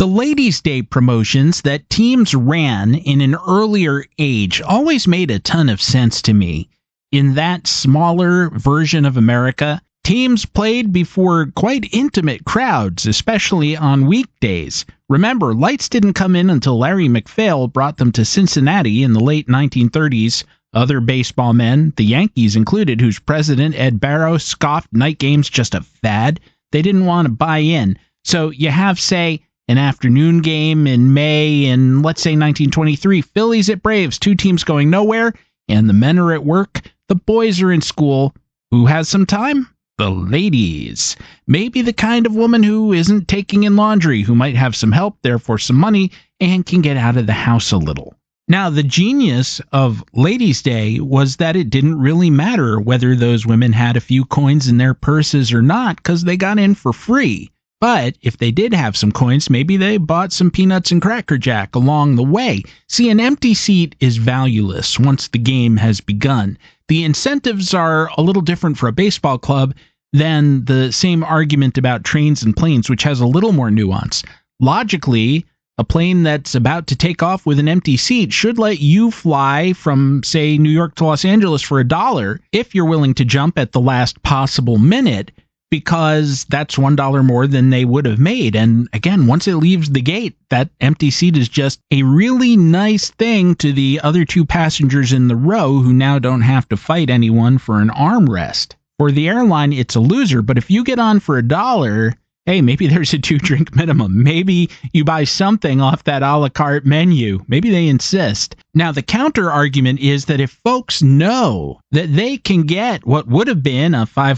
The Ladies' Day promotions that teams ran in an earlier age always made a ton of sense to me. In that smaller version of America, teams played before quite intimate crowds, especially on weekdays. Remember, lights didn't come in until Larry McPhail brought them to Cincinnati in the late 1930s. Other baseball men, the Yankees included, whose president, Ed Barrow, scoffed night games just a fad. They didn't want to buy in. So you have, say, an afternoon game in May in, let's say, 1923, Phillies at Braves, two teams going nowhere, and the men are at work, the boys are in school. Who has some time? The ladies. Maybe the kind of woman who isn't taking in laundry, who might have some help, therefore some money, and can get out of the house a little. Now, the genius of Ladies' Day was that it didn't really matter whether those women had a few coins in their purses or not, because they got in for free. But if they did have some coins, maybe they bought some peanuts and Cracker Jack along the way. See, an empty seat is valueless once the game has begun. The incentives are a little different for a baseball club than the same argument about trains and planes, which has a little more nuance. Logically, a plane that's about to take off with an empty seat should let you fly from, say, New York to Los Angeles for $1 if you're willing to jump at the last possible minute, because that's $1 more than they would have made. And again, once it leaves the gate, that empty seat is just a really nice thing to the other two passengers in the row who now don't have to fight anyone for an armrest. For the airline, it's a loser, but if you get on for $1, hey, maybe there's a 2-drink minimum. Maybe you buy something off that a la carte menu. Maybe they insist. Now, the counter argument is that if folks know that they can get what would have been a $500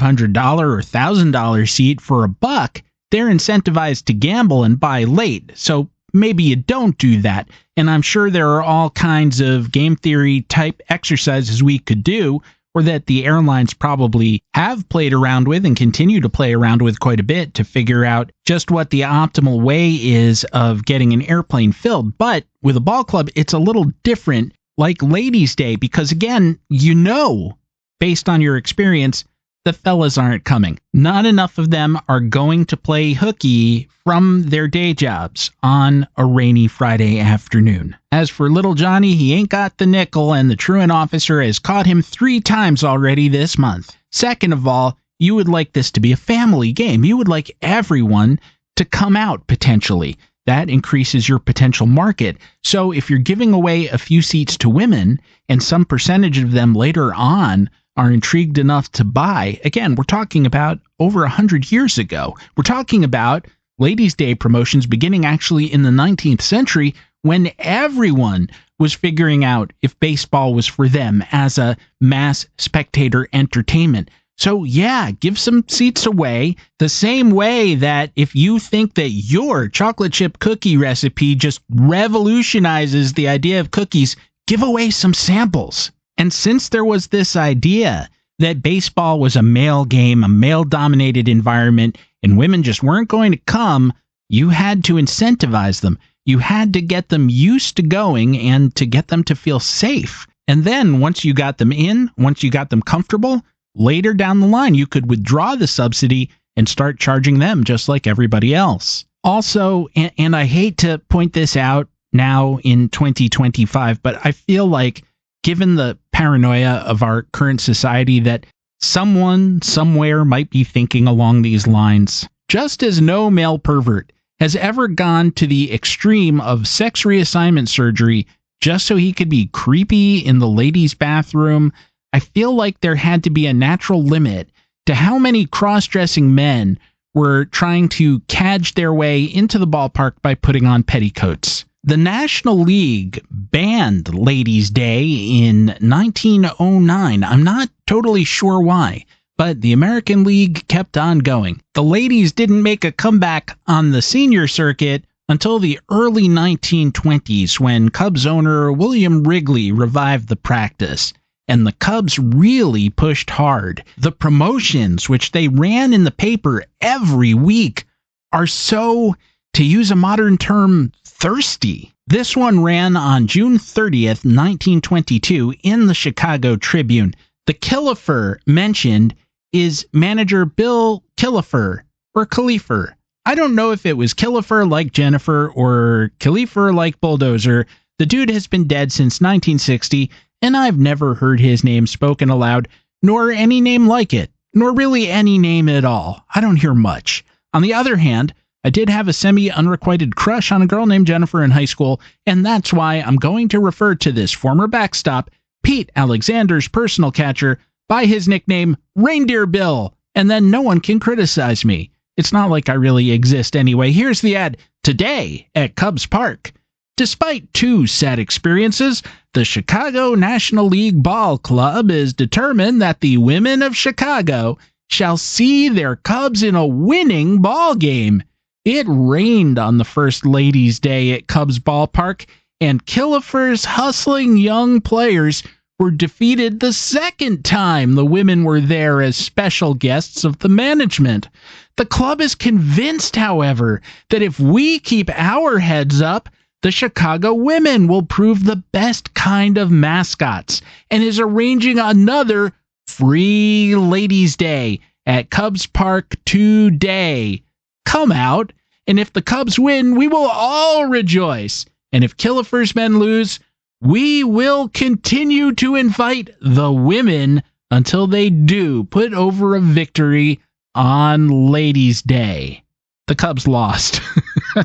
or $1,000 seat for $1, they're incentivized to gamble and buy late. So maybe you don't do that. And I'm sure there are all kinds of game theory type exercises we could do, or that the airlines probably have played around with and continue to play around with quite a bit to figure out just what the optimal way is of getting an airplane filled. But with a ball club, it's a little different, like Ladies' Day, because again, you know, based on your experience, the fellas aren't coming. Not enough of them are going to play hooky from their day jobs on a rainy Friday afternoon. As for little Johnny, he ain't got the nickel, and the truant officer has caught him 3 times already this month. Second of all, you would like this to be a family game. You would like everyone to come out, potentially. That increases your potential market. So if you're giving away a few seats to women, and some percentage of them later on are intrigued enough to buy, again, we're talking about over 100 years ago. We're talking about Ladies' Day promotions beginning actually in the 19th century, when everyone was figuring out if baseball was for them as a mass spectator entertainment. So yeah, give some seats away, the same way that if you think that your chocolate chip cookie recipe just revolutionizes the idea of cookies, give away some samples. And since there was this idea that baseball was a male game, a male-dominated environment, and women just weren't going to come, you had to incentivize them. You had to get them used to going and to get them to feel safe. And then once you got them in, once you got them comfortable, later down the line, you could withdraw the subsidy and start charging them just like everybody else. Also, and I hate to point this out now in 2025, but I feel like given the paranoia of our current society that someone somewhere might be thinking along these lines, just as no male pervert has ever gone to the extreme of sex reassignment surgery just so he could be creepy in the ladies' bathroom, I feel like there had to be a natural limit to how many cross-dressing men were trying to cadge their way into the ballpark by putting on petticoats. The National League banned Ladies' Day in 1909. I'm not totally sure why, but the American League kept on going. The ladies didn't make a comeback on the senior circuit until the early 1920s, when Cubs owner William Wrigley revived the practice. And the Cubs really pushed hard. The promotions, which they ran in the paper every week, are so, to use a modern term, thirsty. This one ran on June 30th, 1922, in the Chicago Tribune. The Killefer mentioned is manager Bill Killefer, or Khalifer. I don't know if it was Killifer like Jennifer or Khalifer like Bulldozer. The dude has been dead since 1960, and I've never heard his name spoken aloud, nor any name like it, nor really any name at all. I don't hear much. On the other hand, I did have a semi-unrequited crush on a girl named Jennifer in high school, and that's why I'm going to refer to this former backstop, Pete Alexander's personal catcher, by his nickname Reindeer Bill, and then no one can criticize me. It's not like I really exist anyway. Here's the ad. Today at Cubs Park. Despite two sad experiences, the Chicago National League Ball Club is determined that the women of Chicago shall see their Cubs in a winning ball game. It rained on the first Ladies' Day at Cubs Ballpark, and Killifer's hustling young players were defeated the second time the women were there as special guests of the management. The club is convinced, however, that if we keep our heads up, the Chicago women will prove the best kind of mascots, and is arranging another free Ladies' Day at Cubs Park today. Come out, and if the Cubs win, we will all rejoice. And if Killifer's men lose, we will continue to invite the women until they do put over a victory on Ladies' Day. The Cubs lost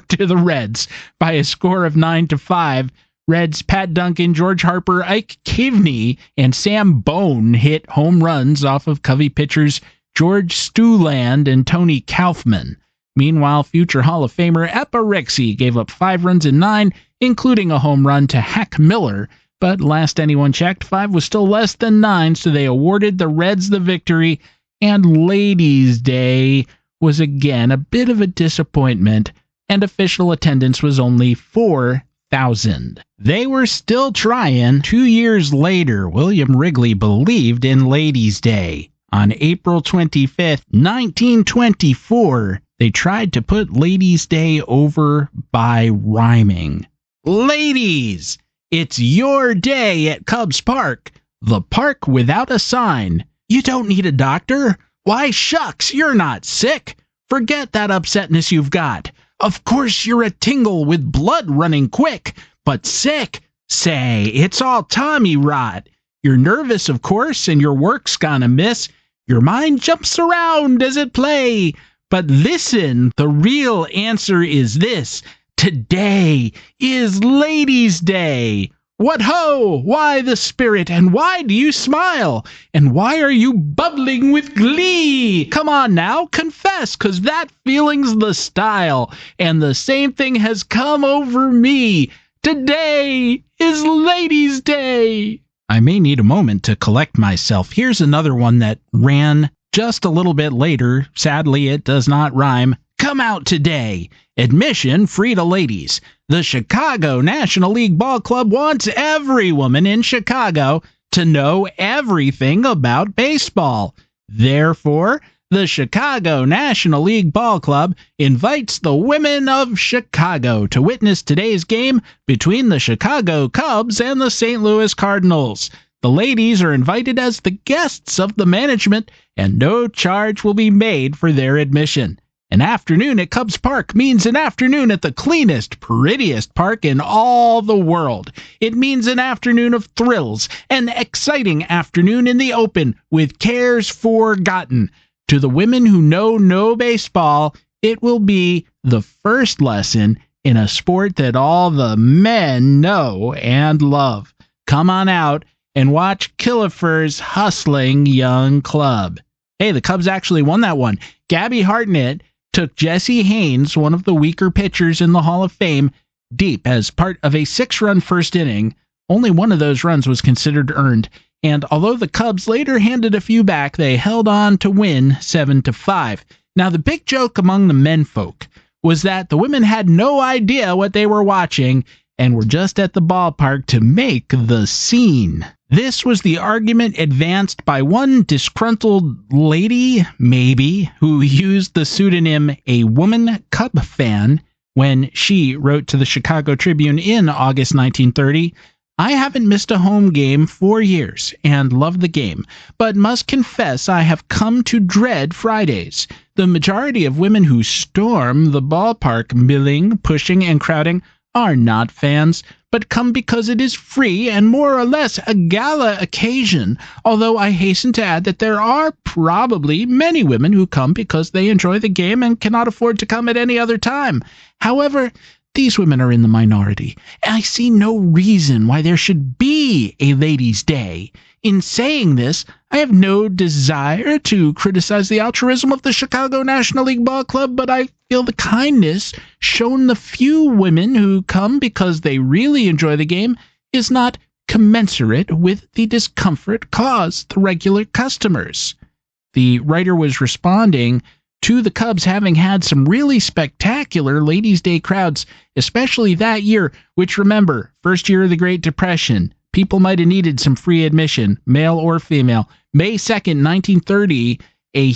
to the Reds by a score of 9-5. Reds' Pat Duncan, George Harper, Ike Kivney, and Sam Bone hit home runs off of Covey pitchers George Stuland and Tony Kaufman. Meanwhile, future Hall of Famer Eparixi gave up 5 runs in 9, including a home run to Hack Miller, but last anyone checked, 5 was still less than 9, so they awarded the Reds the victory, and Ladies' Day was again a bit of a disappointment, and official attendance was only 4,000. They were still trying. 2 years later, William Wrigley believed in Ladies' Day. On April 25th, 1924, they tried to put Ladies' Day over by rhyming. Ladies, it's your day at Cubs Park, the park without a sign. You don't need a doctor. Why, shucks, you're not sick. Forget that upsetness you've got. Of course you're a tingle with blood running quick, but sick? Say, it's all Tommy rot. You're nervous, of course, and your work's gonna miss. Your mind jumps around as it play. But listen, the real answer is this. Today is Ladies' Day. What ho! Why the spirit, and why do you smile? And why are you bubbling with glee? Come on now, confess, 'cause that feeling's the style. And the same thing has come over me. Today is Ladies' Day. I may need a moment to collect myself. Here's another one that ran just a little bit later. Sadly, it does not rhyme. Come out today. Admission free to ladies. The Chicago National League Ball Club wants every woman in Chicago to know everything about baseball. Therefore, the Chicago National League Ball Club invites the women of Chicago to witness today's game between the Chicago Cubs and the St. Louis Cardinals. The ladies are invited as the guests of the management, and no charge will be made for their admission. An afternoon at Cubs Park means an afternoon at the cleanest, prettiest park in all the world. It means an afternoon of thrills, an exciting afternoon in the open with cares forgotten. To the women who know no baseball, it will be the first lesson in a sport that all the men know and love. Come on out and watch Killifer's hustling young club. Hey, the Cubs actually won that one. Gabby Hartnett took Jesse Haynes, one of the weaker pitchers in the Hall of Fame, deep as part of a 6-run first inning. Only one of those runs was considered earned, and although the Cubs later handed a few back, they held on to win 7-5. Now, the big joke among the menfolk was that the women had no idea what they were watching and were just at the ballpark to make the scene. This was the argument advanced by one disgruntled lady, maybe, who used the pseudonym A Woman Cub Fan when she wrote to the Chicago Tribune in August 1930, I haven't missed a home game 4 years and love the game, but must confess I have come to dread Fridays. The majority of women who storm the ballpark, milling, pushing, and crowding, are not fans, but come because it is free and more or less a gala occasion, although I hasten to add that there are probably many women who come because they enjoy the game and cannot afford to come at any other time. However, these women are in the minority, and I see no reason why there should be a Ladies' Day. In saying this, I have no desire to criticize the altruism of the Chicago National League Ball Club, but I feel the kindness shown the few women who come because they really enjoy the game is not commensurate with the discomfort caused the regular customers. The writer was responding to the Cubs having had some really spectacular Ladies' Day crowds, especially that year, which, remember, first year of the Great Depression. People might have needed some free admission, male or female. May 2nd, 1930, a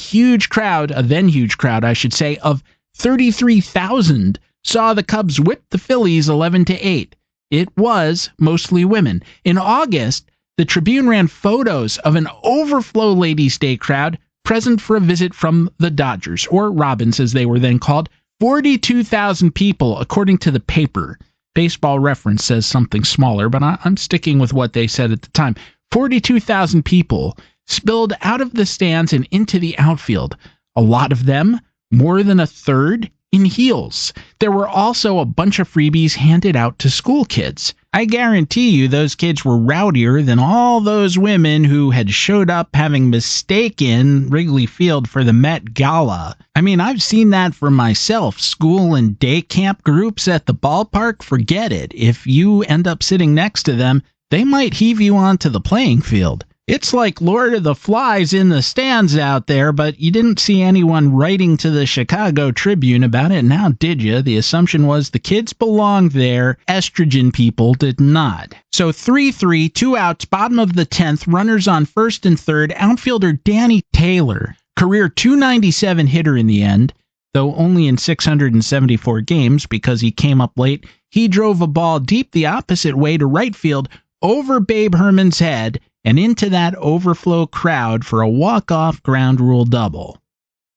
then huge crowd, I should say, of 33,000 saw the Cubs whip the Phillies 11-8. It was mostly women. In August, the Tribune ran photos of an overflow Ladies' Day crowd present for a visit from the Dodgers, or Robins as they were then called. 42,000 people, according to the paper. Baseball Reference says something smaller, but I'm sticking with what they said at the time. 42,000 people spilled out of the stands and into the outfield. A lot of them, more than a third, in heels. There were also a bunch of freebies handed out to school kids. I guarantee you those kids were rowdier than all those women who had showed up having mistaken Wrigley Field for the Met Gala. I mean, I've seen that for myself. School and day camp groups at the ballpark, forget it. If you end up sitting next to them, they might heave you onto the playing field. It's like Lord of the Flies in the stands out there, but you didn't see anyone writing to the Chicago Tribune about it now, did you? The assumption was the kids belonged there. Estrogen people did not. So 3-3, 2 outs, bottom of the 10th, runners on first and third, outfielder Danny Taylor, career .297 hitter in the end, though only in 674 games because he came up late. He drove a ball deep the opposite way to right field over Babe Herman's head and into that overflow crowd for a walk-off ground rule double.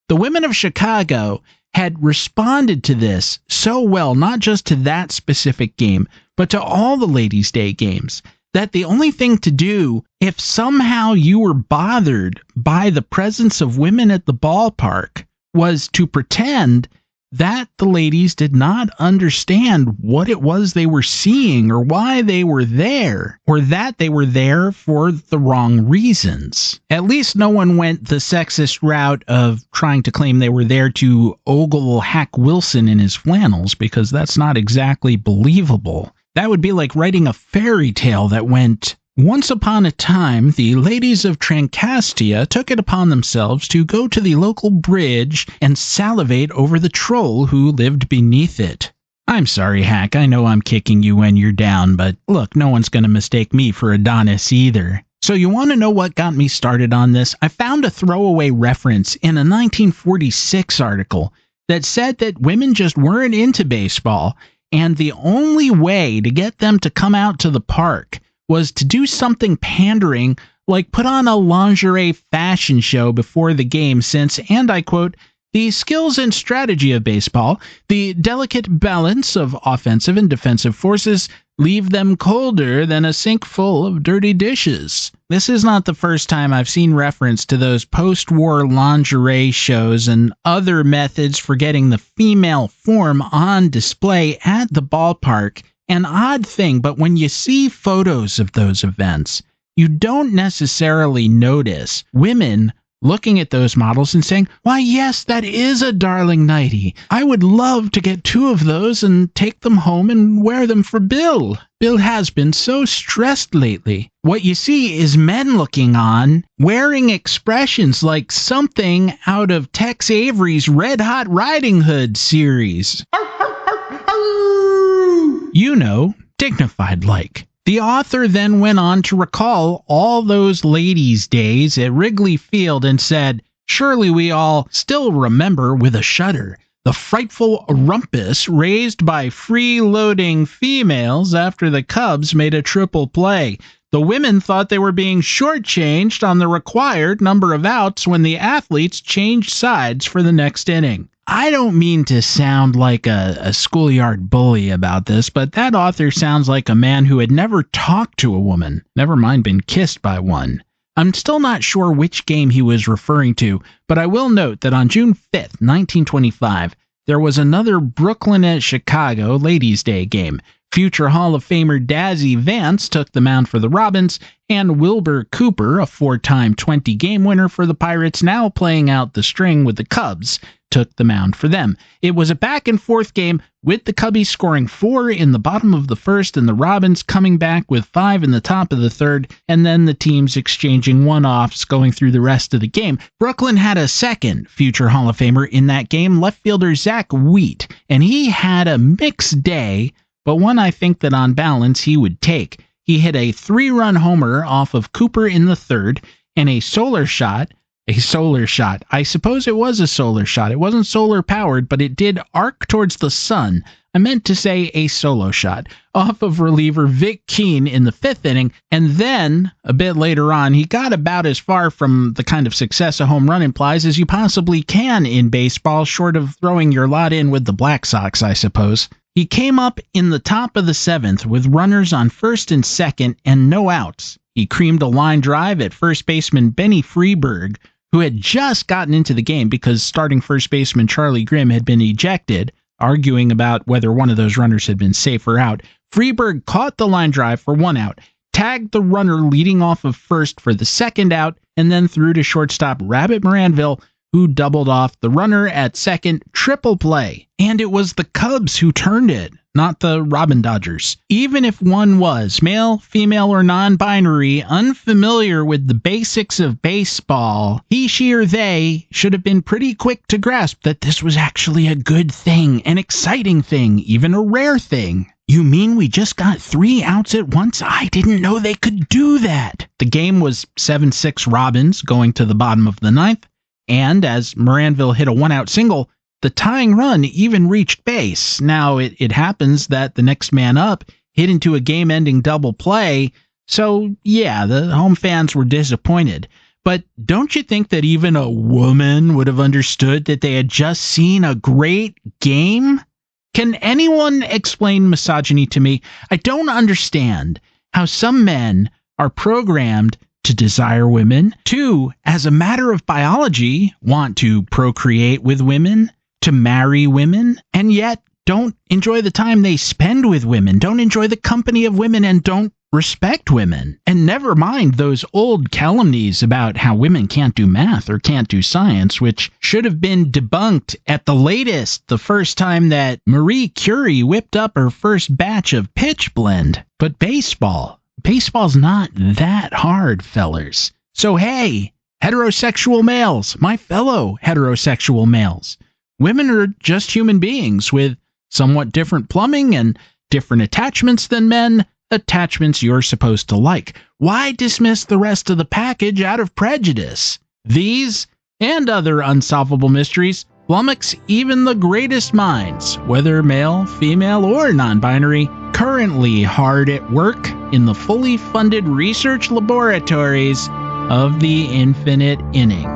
The women of Chicago had responded to this so well, not just to that specific game, but to all the Ladies' Day games, that the only thing to do, if somehow you were bothered by the presence of women at the ballpark, was to pretend that the ladies did not understand what it was they were seeing or why they were there, or that they were there for the wrong reasons. At least no one went the sexist route of trying to claim they were there to ogle Hack Wilson in his flannels, because that's not exactly believable. That would be like writing a fairy tale that went, once upon a time, the ladies of Trancastia took it upon themselves to go to the local bridge and salivate over the troll who lived beneath it. I'm sorry, Hack, I know I'm kicking you when you're down, but look, no one's going to mistake me for Adonis either. So you want to know what got me started on this? I found a throwaway reference in a 1946 article that said that women just weren't into baseball, and the only way to get them to come out to the park was to do something pandering, like put on a lingerie fashion show before the game since, and I quote, the skills and strategy of baseball, the delicate balance of offensive and defensive forces, leave them colder than a sink full of dirty dishes. This is not the first time I've seen reference to those post-war lingerie shows and other methods for getting the female form on display at the ballpark. An odd thing, but when you see photos of those events, you don't necessarily notice women looking at those models and saying, why, yes, that is a darling nightie. I would love to get 2 of those and take them home and wear them for Bill. Bill has been so stressed lately. What you see is men looking on, wearing expressions like something out of Tex Avery's Red Hot Riding Hood series. You know, dignified like. The author then went on to recall all those ladies' days at Wrigley Field and said, surely we all still remember with a shudder the frightful rumpus raised by freeloading females after the Cubs made a triple play. The women thought they were being shortchanged on the required number of outs when the athletes changed sides for the next inning. I don't mean to sound like a schoolyard bully about this, but that author sounds like a man who had never talked to a woman, never mind been kissed by one. I'm still not sure which game he was referring to, but I will note that on June 5th, 1925, there was another Brooklyn at Chicago Ladies' Day game. Future Hall of Famer Dazzy Vance took the mound for the Robins, and Wilbur Cooper, a 4-time 20-game winner for the Pirates, now playing out the string with the Cubs, took the mound for them. It was a back-and-forth game, with the Cubbies scoring 4 in the bottom of the first and the Robins coming back with 5 in the top of the third, and then the teams exchanging one-offs going through the rest of the game. Brooklyn had a second future Hall of Famer in that game, left fielder Zach Wheat, and he had a mixed day, but one I think that on balance he would take. He hit a 3-run homer off of Cooper in the third, and a solar shot. I suppose it was a solar shot. It wasn't solar powered, but it did arc towards the sun. I meant to say a solo shot off of reliever Vic Keane in the 5th inning. And then a bit later on, he got about as far from the kind of success a home run implies as you possibly can in baseball, short of throwing your lot in with the Black Sox, I suppose. He came up in the top of the 7th with runners on first and second and no outs. He creamed a line drive at first baseman Benny Freeberg, who had just gotten into the game because starting first baseman Charlie Grimm had been ejected, arguing about whether one of those runners had been safe or out. Freeberg caught the line drive for 1 out, tagged the runner leading off of first for the 2nd out, and then threw to shortstop Rabbit Moranville, who doubled off the runner at second. Triple play. And it was the Cubs who turned it, not the Robin Dodgers. Even if one was, male, female, or non-binary, unfamiliar with the basics of baseball, he, she, or they should have been pretty quick to grasp that this was actually a good thing, an exciting thing, even a rare thing. You mean we just got 3 outs at once? I didn't know they could do that. The game was 7-6 Robins going to the bottom of the 9th. And as Moranville hit a 1-out single, the tying run even reached base. Now, it happens that the next man up hit into a game-ending double play, so yeah, the home fans were disappointed. But don't you think that even a woman would have understood that they had just seen a great game? Can anyone explain misogyny to me? I don't understand how some men are programmed to desire women, to, as a matter of biology, want to procreate with women, to marry women, and yet don't enjoy the time they spend with women, don't enjoy the company of women, and don't respect women. And never mind those old calumnies about how women can't do math or can't do science, which should have been debunked at the latest the first time that Marie Curie whipped up her first batch of pitch blend. But baseball's not that hard, fellers. So hey, heterosexual males, my fellow heterosexual males, women are just human beings with somewhat different plumbing and different attachments than men, attachments you're supposed to like. Why dismiss the rest of the package out of prejudice? These and other unsolvable mysteries flummox even the greatest minds, whether male, female, or non-binary, currently hard at work in the fully funded research laboratories of the infinite inning.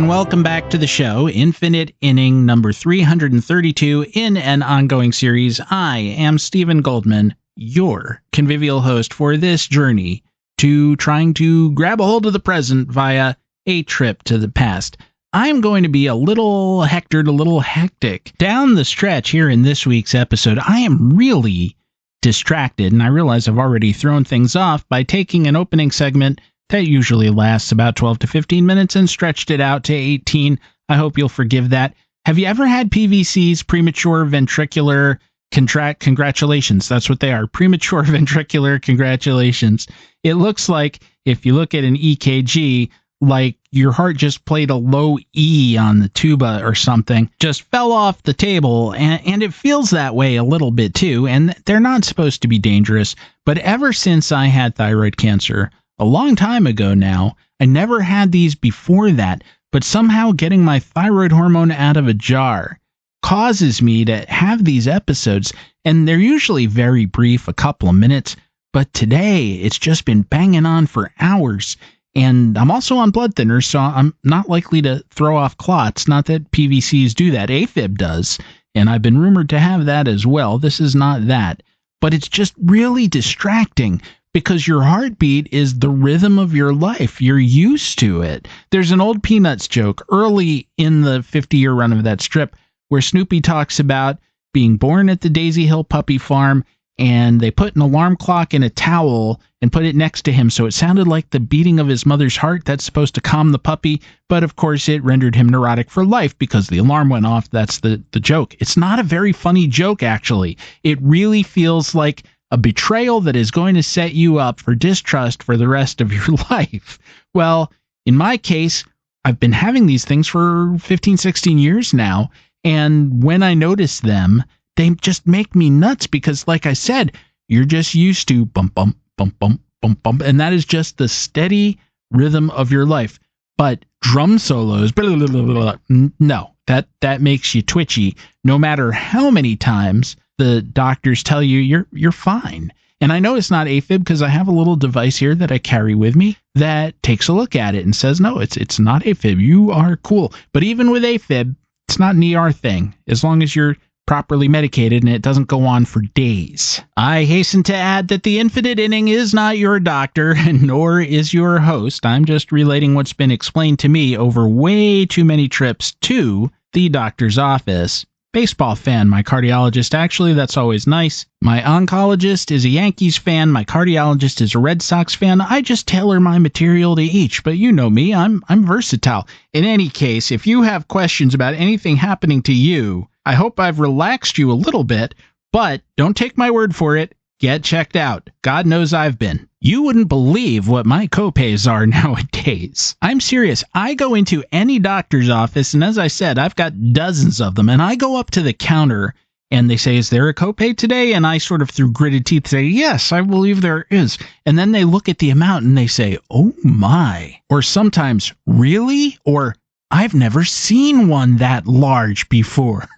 Welcome back to the show, Infinite Inning number 332 in an ongoing series. I am Stephen Goldman, your convivial host for this journey to trying to grab a hold of the present via a trip to the past. I'm going to be a little hectored, a little hectic. Down the stretch here in this week's episode, I am really distracted, and I realize I've already thrown things off by taking an opening segment that usually lasts about 12 to 15 minutes and stretched it out to 18. I hope you'll forgive that. Have you ever had PVCs, premature ventricular congratulations? That's what they are. Premature ventricular congratulations. It looks like, if you look at an EKG, like your heart just played a low E on the tuba or something, just fell off the table, and it feels that way a little bit too, and they're not supposed to be dangerous. But ever since I had thyroid cancer, a long time ago now, I never had these before that, but somehow getting my thyroid hormone out of a jar causes me to have these episodes, and they're usually very brief, a couple of minutes, but today it's just been banging on for hours. And I'm also on blood thinners, so I'm not likely to throw off clots. Not that PVCs do that. AFib does, and I've been rumored to have that as well. This is not that. But it's just really distracting because your heartbeat is the rhythm of your life. You're used to it. There's an old Peanuts joke early in the 50-year run of that strip where Snoopy talks about being born at the Daisy Hill Puppy Farm, and they put an alarm clock in a towel and put it next to him so it sounded like the beating of his mother's heart. That's supposed to calm the puppy, but of course it rendered him neurotic for life because the alarm went off. That's the joke. It's not a very funny joke, actually. It really feels like a betrayal that is going to set you up for distrust for the rest of your life. Well, in my case, I've been having these things for 15, 16 years now, and when I notice them, they just make me nuts because, like I said, you're just used to bump, bump, bump, bump, bump, bump, and that is just the steady rhythm of your life. But drum solos, blah, blah, blah, blah, blah, no, that makes you twitchy. No matter how many times the doctors tell you you're fine. And I know it's not AFib because I have a little device here that I carry with me that takes a look at it and says, no, it's not AFib. You are cool. But even with AFib, it's not an ER thing as long as you're properly medicated and it doesn't go on for days. I hasten to add that the Infinite Inning is not your doctor, and nor is your host. I'm just relating what's been explained to me over way too many trips to the doctor's office. Baseball fan, my cardiologist. Actually, that's always nice. My oncologist is a Yankees fan. My cardiologist is a Red Sox fan. I just tailor my material to each, but you know me, I'm versatile. In any case, if you have questions about anything happening to you, I hope I've relaxed you a little bit, but don't take my word for it. Get checked out. God knows I've been. You wouldn't believe what my copays are nowadays. I'm serious. I go into any doctor's office, and as I said, I've got dozens of them, and I go up to the counter, and they say, is there a copay today? And I sort of, through gritted teeth, say, yes, I believe there is. And then they look at the amount, and they say, oh my. Or sometimes, really? Or, I've never seen one that large before.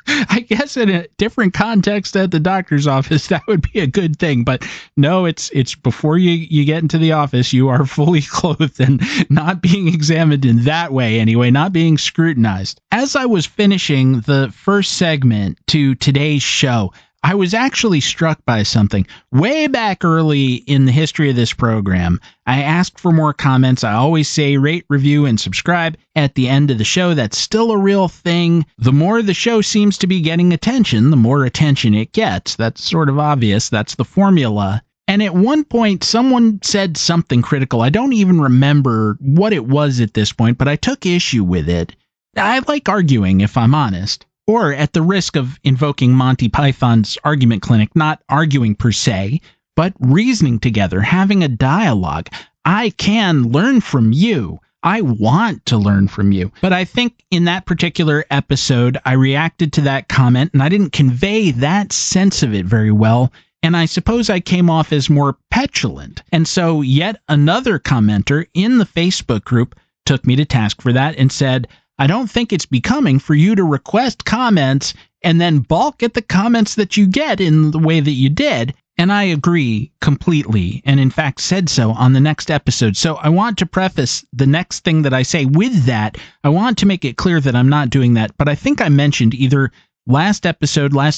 I guess in a different context at the doctor's office, that would be a good thing. But no, it's before you get into the office, you are fully clothed and not being examined in that way anyway, not being scrutinized. As I was finishing the first segment to today's show, I was actually struck by something. Way back early in the history of this program, I asked for more comments. I always say rate, review, and subscribe at the end of the show. That's still a real thing. The more the show seems to be getting attention, the more attention it gets. That's sort of obvious. That's the formula. And at one point, someone said something critical. I don't even remember what it was at this point, but I took issue with it. I like arguing, if I'm honest. Or at the risk of invoking Monty Python's argument clinic, not arguing per se, but reasoning together, having a dialogue. I can learn from you. I want to learn from you. But I think in that particular episode, I reacted to that comment and I didn't convey that sense of it very well. And I suppose I came off as more petulant. And so yet another commenter in the Facebook group took me to task for that and said, I don't think it's becoming for you to request comments and then balk at the comments that you get in the way that you did. And I agree completely, and in fact said so on the next episode. So I want to preface the next thing that I say with that. I want to make it clear that I'm not doing that, but I think I mentioned either last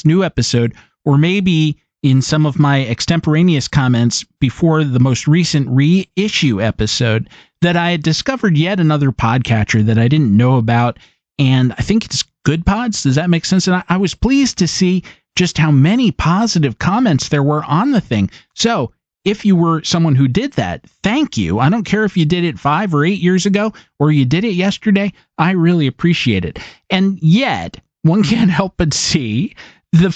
new episode, or maybe in some of my extemporaneous comments before the most recent reissue episode, that I had discovered yet another podcatcher that I didn't know about, and I think it's Good Pods. Does that make sense? And I was pleased to see just how many positive comments there were on the thing. So if you were someone who did that, thank you. I don't care if you did it 5 or 8 years ago or you did it yesterday. I really appreciate it. And yet, one can't help but see the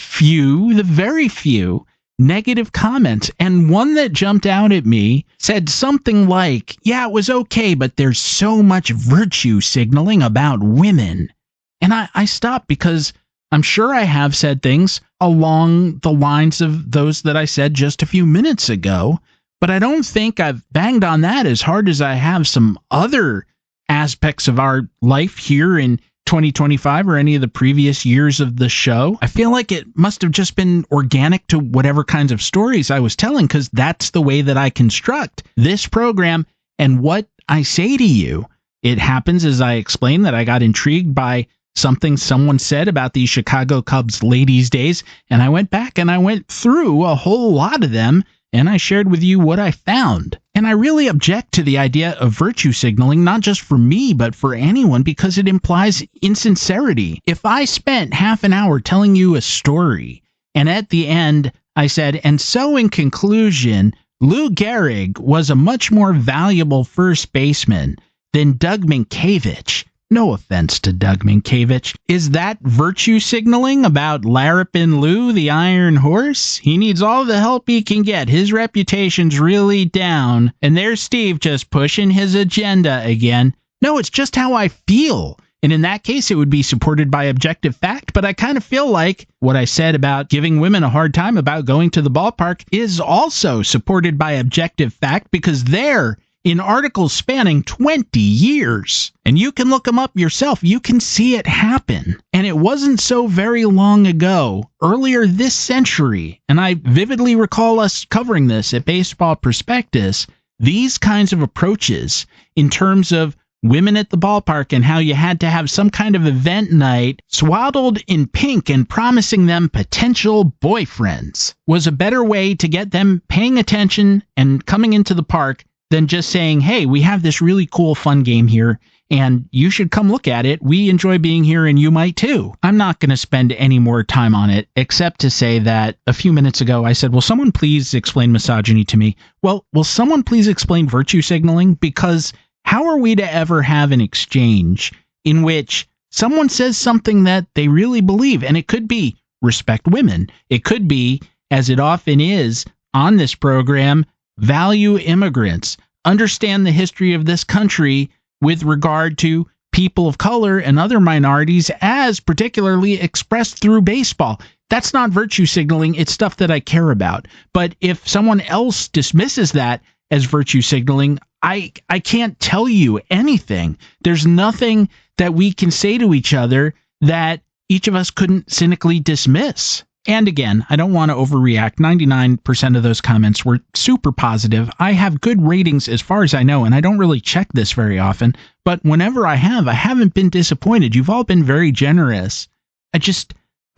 very few negative comments. And one that jumped out at me said something like, yeah, it was okay, but there's so much virtue signaling about women. And I stopped because I'm sure I have said things along the lines of those that I said just a few minutes ago, but I don't think I've banged on that as hard as I have some other aspects of our life here in 2025 or any of the previous years of the show. I feel like it must have just been organic to whatever kinds of stories I was telling, because that's the way that I construct this program and what I say to you. It happens, as I explained, that I got intrigued by something someone said about the Chicago Cubs ladies' days, and I went back and I went through a whole lot of them, and I shared with you what I found. And I really object to the idea of virtue signaling, not just for me, but for anyone, because it implies insincerity. If I spent half an hour telling you a story, and at the end I said, and so in conclusion, Lou Gehrig was a much more valuable first baseman than Doug Minkiewicz. No offense to Doug Minkiewicz. Is that virtue signaling about Larapin Lou, the Iron Horse? He needs all the help he can get. His reputation's really down. And there's Steve just pushing his agenda again. No, it's just how I feel. And in that case, it would be supported by objective fact. But I kind of feel like what I said about giving women a hard time about going to the ballpark is also supported by objective fact, because they're in articles spanning 20 years. And you can look them up yourself. You can see it happen. And it wasn't so very long ago, earlier this century, and I vividly recall us covering this at Baseball Prospectus, these kinds of approaches in terms of women at the ballpark and how you had to have some kind of event night swaddled in pink and promising them potential boyfriends was a better way to get them paying attention and coming into the park than just saying, hey, we have this really cool fun game here and you should come look at it. We enjoy being here and you might too. I'm not going to spend any more time on it except to say that a few minutes ago I said, will someone please explain misogyny to me? Well, will someone please explain virtue signaling? Because how are we to ever have an exchange in which someone says something that they really believe? And it could be respect women. It could be, as it often is on this program, value immigrants, understand the history of this country with regard to people of color and other minorities as particularly expressed through baseball. That's not virtue signaling. It's stuff that I care about. But if someone else dismisses that as virtue signaling, I can't tell you anything. There's nothing that we can say to each other that each of us couldn't cynically dismiss. And again, I don't want to overreact. 99% of those comments were super positive. I have good ratings as far as I know, and I don't really check this very often. But whenever I haven't been disappointed. You've all been very generous. I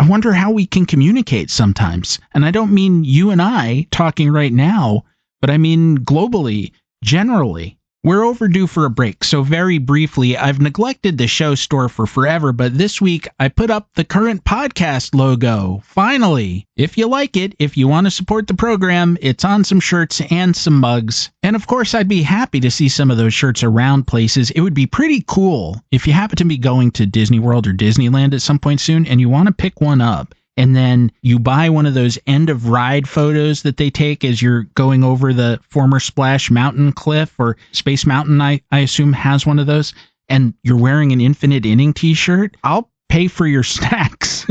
wonder how we can communicate sometimes. And I don't mean you and I talking right now, but I mean globally, generally. We're overdue for a break, so very briefly, I've neglected the show store for forever, but this week I put up the current podcast logo. Finally! If you like it, if you want to support the program, it's on some shirts and some mugs. And of course, I'd be happy to see some of those shirts around places. It would be pretty cool if you happen to be going to Disney World or Disneyland at some point soon and you want to pick one up. And then you buy one of those end-of-ride photos that they take as you're going over the former Splash Mountain cliff, or Space Mountain, I assume, has one of those, and you're wearing an Infinite Inning t-shirt. I'll pay for your snacks.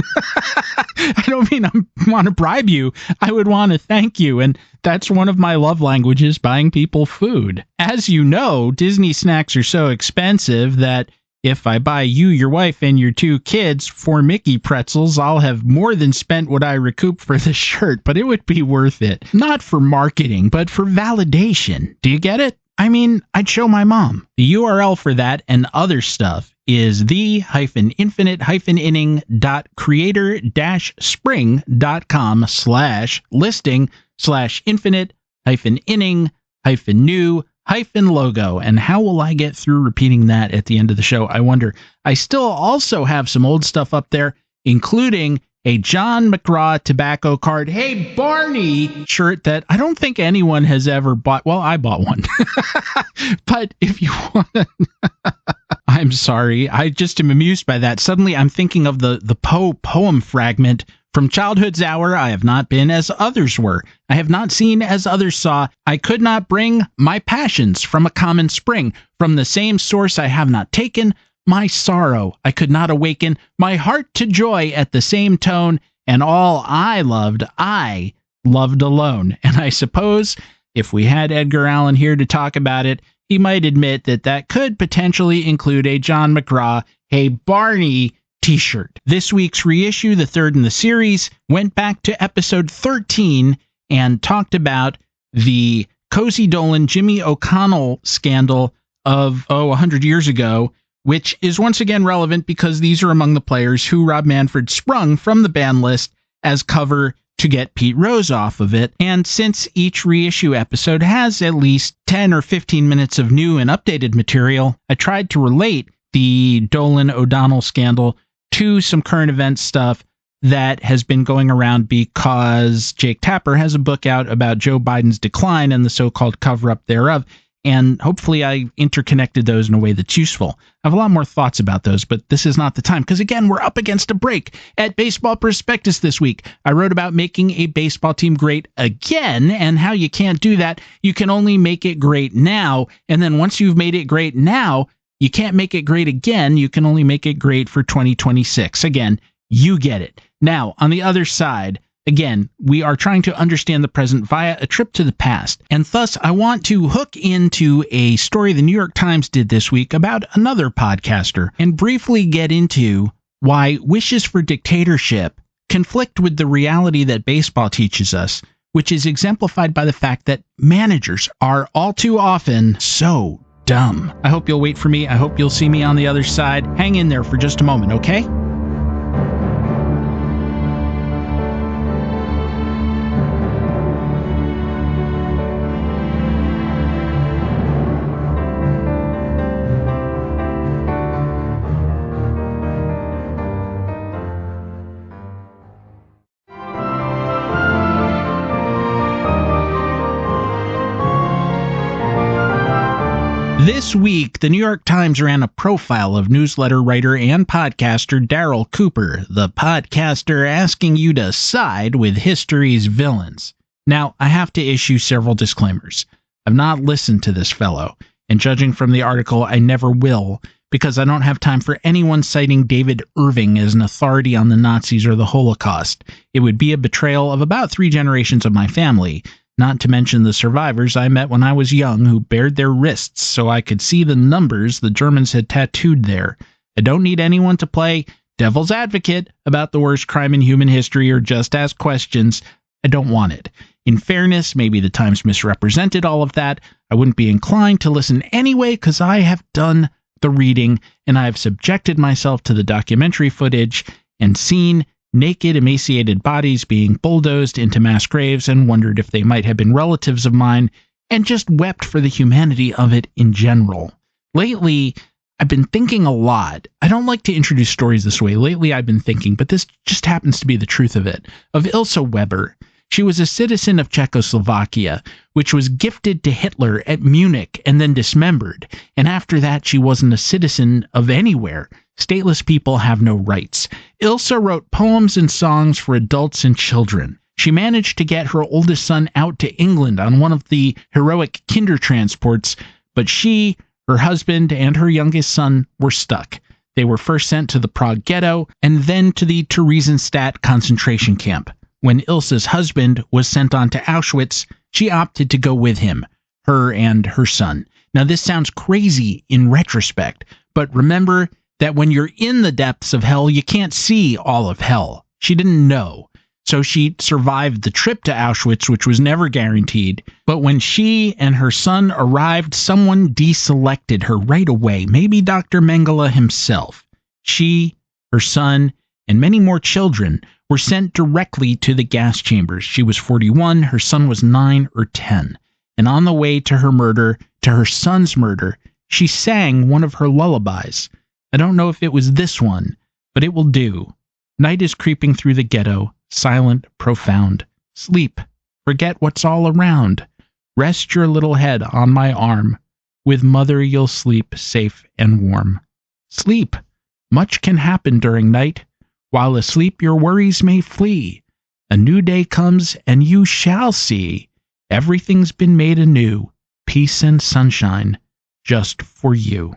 I don't mean I want to bribe you. I would want to thank you, and that's one of my love languages, buying people food. As you know, Disney snacks are so expensive that if I buy you, your wife, and your 2 kids 4 Mickey pretzels, I'll have more than spent what I recoup for the shirt, but it would be worth it. Not for marketing, but for validation. Do you get it? I mean, I'd show my mom. The URL for that and other stuff is the-infinite-inning.creator-spring.com/listing/infinite-inning-new-logo. And how will I get through repeating that at the end of the show? I wonder. I still also have some old stuff up there, including a John McGraw tobacco card, Hey Barney shirt that I don't think anyone has ever bought. Well, I bought one. But if you want to... I'm sorry. I just am amused by that. Suddenly I'm thinking of the Poe poem fragment from Childhood's Hour. I have not been as others were. I have not seen as others saw. I could not bring my passions from a common spring. From the same source I have not taken my sorrow. I could not awaken my heart to joy at the same tone. And all I loved alone. And I suppose if we had Edgar Allan here to talk about it, he might admit that could potentially include a John McGraw, Hey Barney t-shirt. This week's reissue, the third in the series, went back to episode 13 and talked about the Cozy Dolan Jimmy O'Connell scandal of 100 years ago, which is once again relevant because these are among the players who Rob Manfred sprung from the ban list as cover to get Pete Rose off of it. And since each reissue episode has at least 10 or 15 minutes of new and updated material, I tried to relate the Dolan-O'Donnell scandal to some current event stuff that has been going around because Jake Tapper has a book out about Joe Biden's decline and the so-called cover-up thereof. And hopefully I interconnected those in a way that's useful. I have a lot more thoughts about those, but this is not the time. Because again, we're up against a break. At Baseball Prospectus this week, I wrote about making a baseball team great again and how you can't do that. You can only make it great now. And then once you've made it great now, you can't make it great again. You can only make it great for 2026. Again, you get it. Now, on the other side, again, we are trying to understand the present via a trip to the past, and thus I want to hook into a story the New York Times did this week about another podcaster and briefly get into why wishes for dictatorship conflict with the reality that baseball teaches us, which is exemplified by the fact that managers are all too often so dumb. I hope you'll wait for me. I hope you'll see me on the other side. Hang in there for just a moment, okay? This week, the New York Times ran a profile of newsletter writer and podcaster Daryl Cooper, the podcaster asking you to side with history's villains. Now, I have to issue several disclaimers. I've not listened to this fellow, and judging from the article, I never will, because I don't have time for anyone citing David Irving as an authority on the Nazis or the Holocaust. It would be a betrayal of about 3 generations of my family, not to mention the survivors I met when I was young who bared their wrists so I could see the numbers the Germans had tattooed there. I don't need anyone to play devil's advocate about the worst crime in human history or just ask questions. I don't want it. In fairness, maybe the Times misrepresented all of that. I wouldn't be inclined to listen anyway because I have done the reading and I have subjected myself to the documentary footage and seen naked, emaciated bodies being bulldozed into mass graves and wondered if they might have been relatives of mine and just wept for the humanity of it in general. Lately, I've been thinking a lot. I don't like to introduce stories this way. Lately, I've been thinking, but this just happens to be the truth of it, of Ilse Weber. She was a citizen of Czechoslovakia, which was gifted to Hitler at Munich and then dismembered. And after that, she wasn't a citizen of anywhere. Stateless people have no rights. Ilse wrote poems and songs for adults and children. She managed to get her oldest son out to England on one of the heroic kinder transports, but she, her husband, and her youngest son were stuck. They were first sent to the Prague ghetto and then to the Theresienstadt concentration camp. When Ilse's husband was sent on to Auschwitz, she opted to go with him, her and her son. Now, this sounds crazy in retrospect, but remember that when you're in the depths of hell, you can't see all of hell. She didn't know. So she survived the trip to Auschwitz, which was never guaranteed. But when she and her son arrived, someone deselected her right away, maybe Dr. Mengele himself. She, her son, and many more children were sent directly to the gas chambers. She was 41, her son was 9 or 10. And on the way to her murder, to her son's murder, she sang one of her lullabies. I don't know if it was this one, but it will do. Night is creeping through the ghetto, silent, profound. Sleep, forget what's all around. Rest your little head on my arm. With mother you'll sleep safe and warm. Sleep, much can happen during night. While asleep your worries may flee. A new day comes and you shall see. Everything's been made anew. Peace and sunshine, just for you.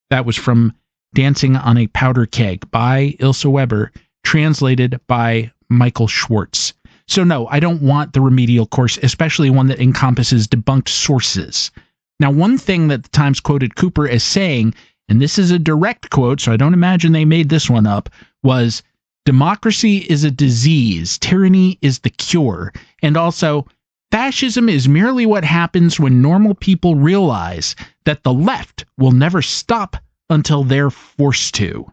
That was from Dancing on a Powder Keg by Ilse Weber, translated by Michael Schwartz. So no, I don't want the remedial course, especially one that encompasses debunked sources. Now, one thing that the Times quoted Cooper as saying, and this is a direct quote, so I don't imagine they made this one up, was, democracy is a disease, tyranny is the cure, and also, fascism is merely what happens when normal people realize that the left will never stop until they're forced to.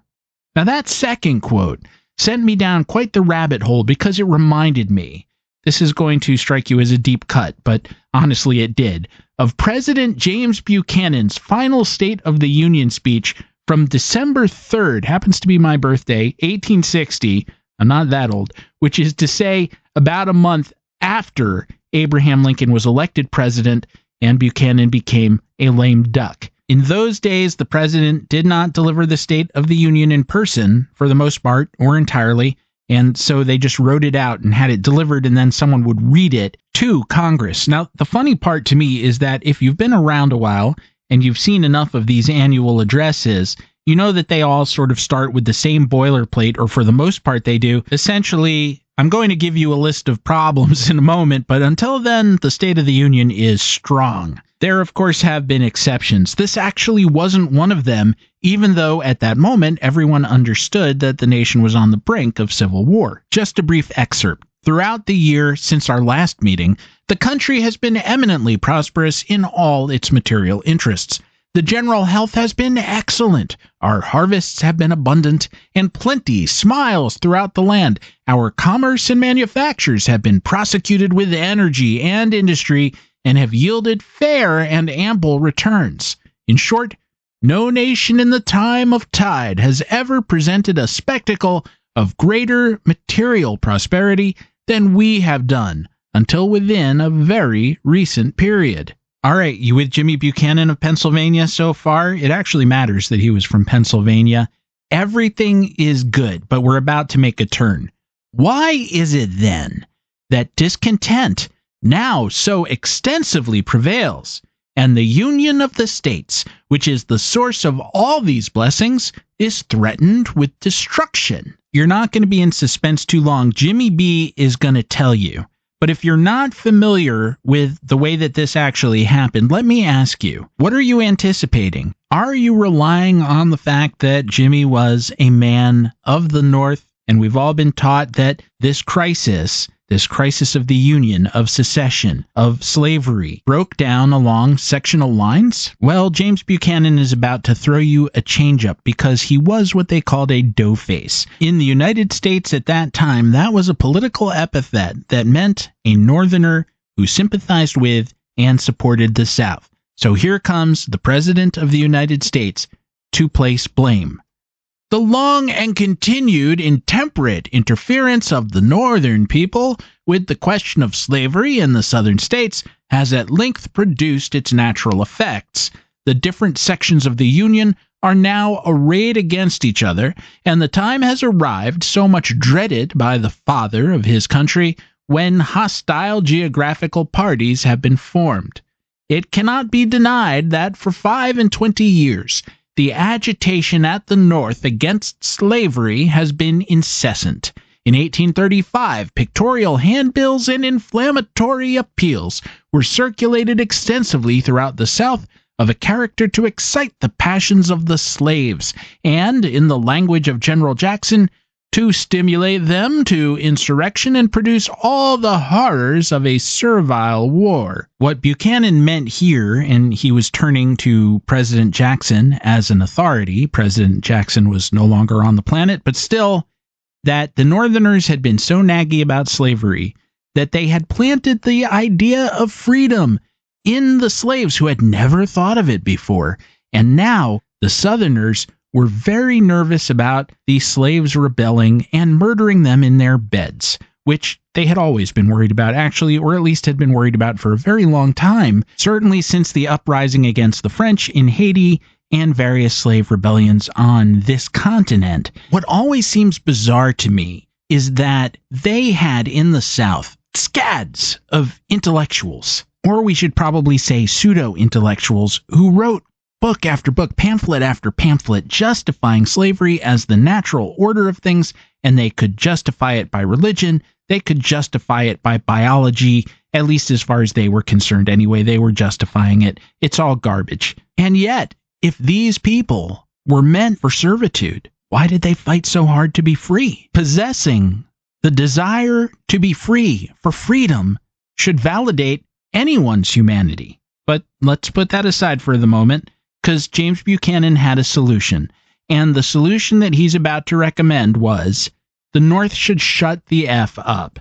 Now, that second quote sent me down quite the rabbit hole because it reminded me, this is going to strike you as a deep cut, but honestly it did, of President James Buchanan's final State of the Union speech from December 3rd, happens to be my birthday, 1860, I'm not that old, which is to say about a month after Abraham Lincoln was elected president and Buchanan became a lame duck. In those days, the president did not deliver the State of the Union in person, for the most part, or entirely, and so they just wrote it out and had it delivered, and then someone would read it to Congress. Now, the funny part to me is that if you've been around a while and you've seen enough of these annual addresses, you know that they all sort of start with the same boilerplate, or for the most part they do. Essentially, I'm going to give you a list of problems in a moment, but until then, the State of the Union is strong. There, of course, have been exceptions. This actually wasn't one of them, even though at that moment everyone understood that the nation was on the brink of civil war. Just a brief excerpt. Throughout the year since our last meeting, the country has been eminently prosperous in all its material interests. The general health has been excellent. Our harvests have been abundant, and plenty smiles throughout the land. Our commerce and manufactures have been prosecuted with energy and industry, and have yielded fair and ample returns. In short, no nation in the time of tide has ever presented a spectacle of greater material prosperity than we have done, until within a very recent period. All right, you with Jimmy Buchanan of Pennsylvania so far? It actually matters that he was from Pennsylvania. Everything is good, but we're about to make a turn. Why is it then that discontent now so extensively prevails, and the union of the states, which is the source of all these blessings, is threatened with destruction? You're not going to be in suspense too long. Jimmy B is going to tell you. But if you're not familiar with the way that this actually happened, let me ask you, what are you anticipating? Are you relying on the fact that Jimmy was a man of the North, and we've all been taught that this crisis of the Union, of secession, of slavery, broke down along sectional lines? Well, James Buchanan is about to throw you a change-up because he was what they called a doughface. In the United States at that time, that was a political epithet that meant a Northerner who sympathized with and supported the South. So here comes the President of the United States to place blame. The long and continued intemperate interference of the Northern people with the question of slavery in the Southern states has at length produced its natural effects. The different sections of the Union are now arrayed against each other, and the time has arrived, so much dreaded by the father of his country, when hostile geographical parties have been formed. It cannot be denied that for 25 years the agitation at the North against slavery has been incessant. In 1835, pictorial handbills and inflammatory appeals were circulated extensively throughout the South of a character to excite the passions of the slaves, and, in the language of General Jackson, to stimulate them to insurrection and produce all the horrors of a servile war. What Buchanan meant here, and he was turning to President Jackson as an authority, President Jackson was no longer on the planet, but still, that the Northerners had been so naggy about slavery that they had planted the idea of freedom in the slaves who had never thought of it before, and now the Southerners were very nervous about these slaves rebelling and murdering them in their beds, which they had always been worried about, actually, or at least had been worried about for a very long time, certainly since the uprising against the French in Haiti and various slave rebellions on this continent. What always seems bizarre to me is that they had in the South scads of intellectuals, or we should probably say pseudo-intellectuals, who wrote book after book, pamphlet after pamphlet, justifying slavery as the natural order of things, and they could justify it by religion, they could justify it by biology, at least as far as they were concerned anyway, they were justifying it. It's all garbage. And yet, if these people were meant for servitude, why did they fight so hard to be free? Possessing the desire to be free for freedom should validate anyone's humanity. But let's put that aside for the moment, because James Buchanan had a solution. And the solution that he's about to recommend was the North should shut the F up.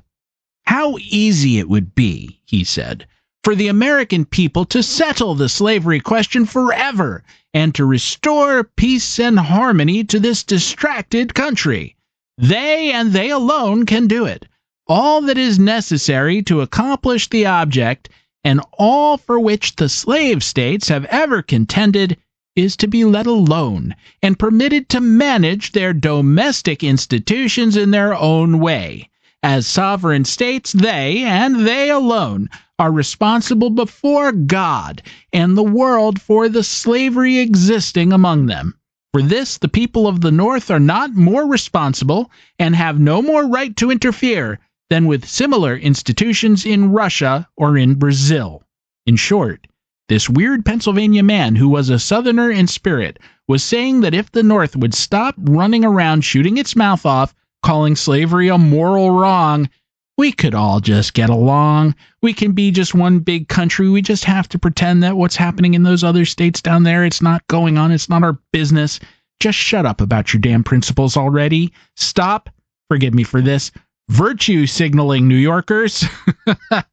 How easy it would be, he said, for the American people to settle the slavery question forever and to restore peace and harmony to this distracted country. They and they alone can do it. All that is necessary to accomplish the object, and all for which the slave states have ever contended, is to be let alone and permitted to manage their domestic institutions in their own way. As sovereign states, they, and they alone, are responsible before God and the world for the slavery existing among them. For this, the people of the North are not more responsible and have no more right to interfere than with similar institutions in Russia or in Brazil. In short, this weird Pennsylvania man, who was a Southerner in spirit, was saying that if the North would stop running around shooting its mouth off, calling slavery a moral wrong, we could all just get along. We can be just one big country. We just have to pretend that what's happening in those other states down there, it's not going on. It's not our business. Just shut up about your damn principles already. Stop, forgive me for this, virtue signaling, New Yorkers.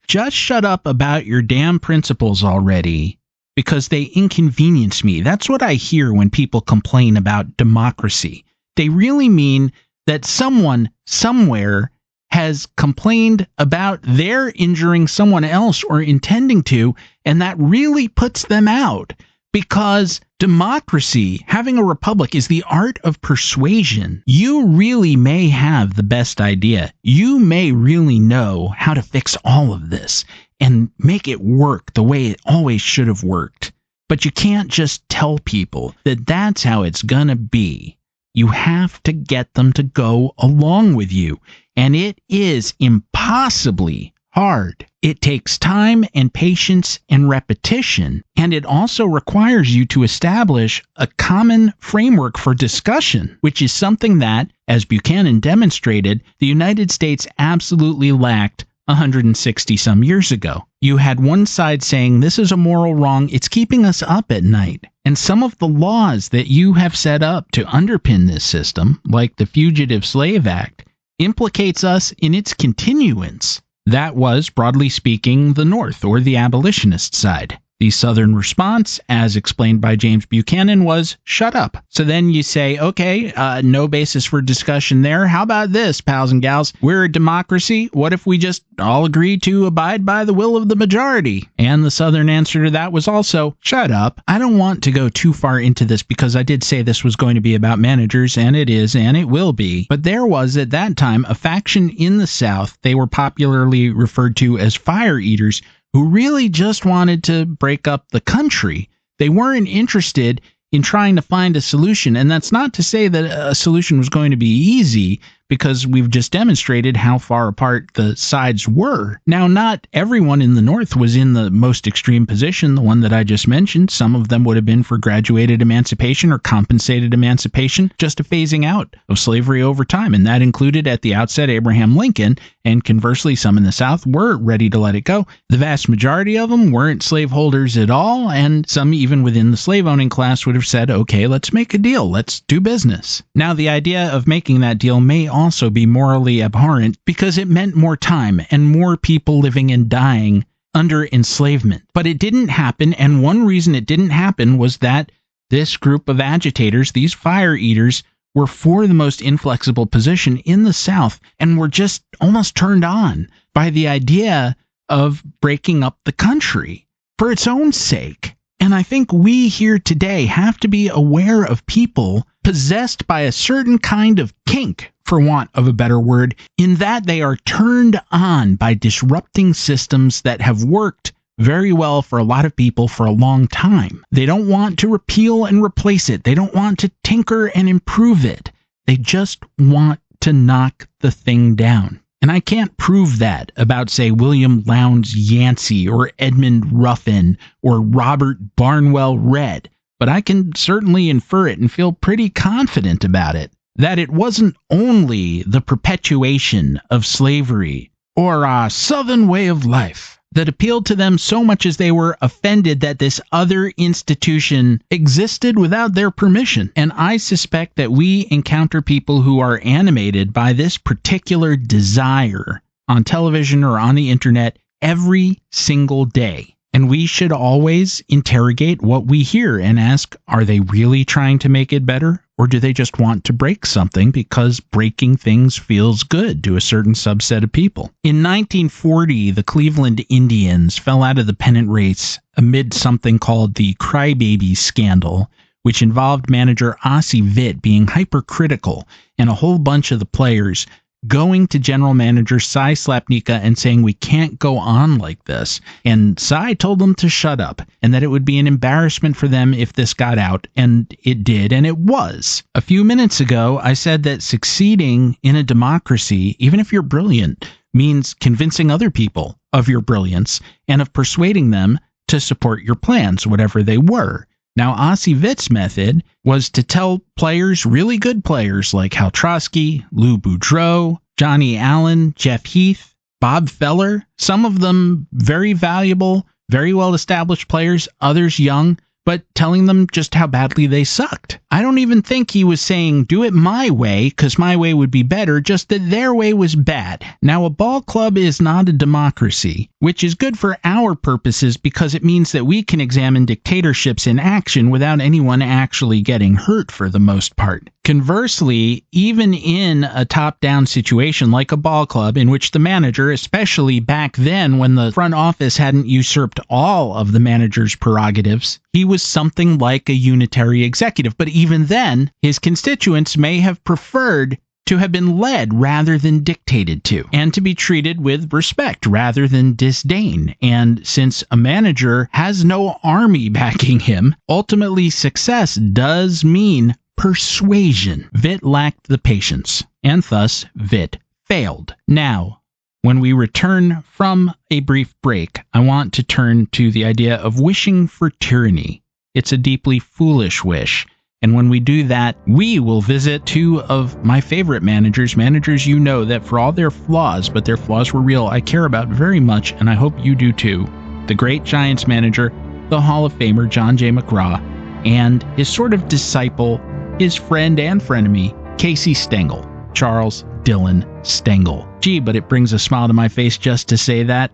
Just shut up about your damn principles already, because they inconvenience me. That's what I hear when people complain about democracy. They really mean that someone somewhere has complained about their injuring someone else or intending to, and that really puts them out. Because democracy, having a republic, is the art of persuasion. You really may have the best idea. You may really know how to fix all of this and make it work the way it always should have worked. But you can't just tell people that that's how it's gonna be. You have to get them to go along with you. And it is impossibly hard. It takes time and patience and repetition, and it also requires you to establish a common framework for discussion, which is something that, as Buchanan demonstrated, the United States absolutely lacked 160 some years ago. You had one side saying this is a moral wrong, it's keeping us up at night. And some of the laws that you have set up to underpin this system, like the Fugitive Slave Act, implicates us in its continuance. That was, broadly speaking, the North, or the abolitionist side. The Southern response, as explained by James Buchanan, was shut up. So then you say, okay, no basis for discussion there. How about this, pals and gals? We're a democracy. What if we just all agree to abide by the will of the majority? And the Southern answer to that was also, shut up. I don't want to go too far into this because I did say this was going to be about managers, and it is, and it will be. But there was, at that time, a faction in the South. They were popularly referred to as fire eaters, who really just wanted to break up the country. They weren't interested in trying to find a solution. And that's not to say that a solution was going to be easy, because we've just demonstrated how far apart the sides were. Now, not everyone in the North was in the most extreme position, the one that I just mentioned. Some of them would have been for graduated emancipation or compensated emancipation, just a phasing out of slavery over time. And that included, at the outset, Abraham Lincoln, and conversely, some in the South were ready to let it go. The vast majority of them weren't slaveholders at all, and some even within the slave-owning class would have said, okay, let's make a deal, let's do business. Now, the idea of making that deal may also be morally abhorrent because it meant more time and more people living and dying under enslavement. But it didn't happen, and one reason it didn't happen was that This group of agitators, these fire eaters, were for the most inflexible position in the South and were just almost turned on by the idea of breaking up the country for its own sake. And I think we here today have to be aware of people possessed by a certain kind of kink, for want of a better word, in that they are turned on by disrupting systems that have worked very well for a lot of people for a long time. They don't want to repeal and replace it. They don't want to tinker and improve it. They just want to knock the thing down. And I can't prove that about, say, William Lowndes Yancey or Edmund Ruffin or Robert Barnwell Redd, but I can certainly infer it and feel pretty confident about it, that it wasn't only the perpetuation of slavery or our Southern way of life that appealed to them so much as they were offended that this other institution existed without their permission. And I suspect that we encounter people who are animated by this particular desire on television or on the internet every single day. And we should always interrogate what we hear and ask, are they really trying to make it better? Or do they just want to break something because breaking things feels good to a certain subset of people? In 1940, the Cleveland Indians fell out of the pennant race amid something called the Crybaby scandal, which involved manager Ossie Vitt being hypercritical and a whole bunch of the players going to general manager Cy Slapnika and saying, we can't go on like this. And Cy told them to shut up and that it would be an embarrassment for them if this got out. And it did, and it was. A few minutes ago, I said that succeeding in a democracy, even if you're brilliant, means convincing other people of your brilliance and of persuading them to support your plans, whatever they were. Now, Ossie Vitt's method was to tell players, really good players like Hal Trotsky, Lou Boudreau, Johnny Allen, Jeff Heath, Bob Feller, some of them very valuable, very well-established players, others young, but telling them just how badly they sucked. I don't even think he was saying, do it my way, because my way would be better, just that their way was bad. Now, a ball club is not a democracy, which is good for our purposes because it means that we can examine dictatorships in action without anyone actually getting hurt for the most part. Conversely, even in a top-down situation like a ball club in which the manager, especially back then when the front office hadn't usurped all of the manager's prerogatives, he was something like a unitary executive. But even then, his constituents may have preferred to have been led rather than dictated to, and to be treated with respect rather than disdain. And since a manager has no army backing him, ultimately success does mean persuasion. Vitt lacked the patience, and thus Vitt failed. Now, when we return from a brief break, I want to turn to the idea of wishing for tyranny. It's a deeply foolish wish. And when we do that, we will visit two of my favorite managers you know that for all their flaws, but their flaws were real, I care about very much, and I hope you do too. The great Giants manager, the Hall of Famer John J. McGraw, and his sort of disciple, his friend and frenemy, Casey Stengel, Charles Dillon Stengel. Gee, but it brings a smile to my face just to say that.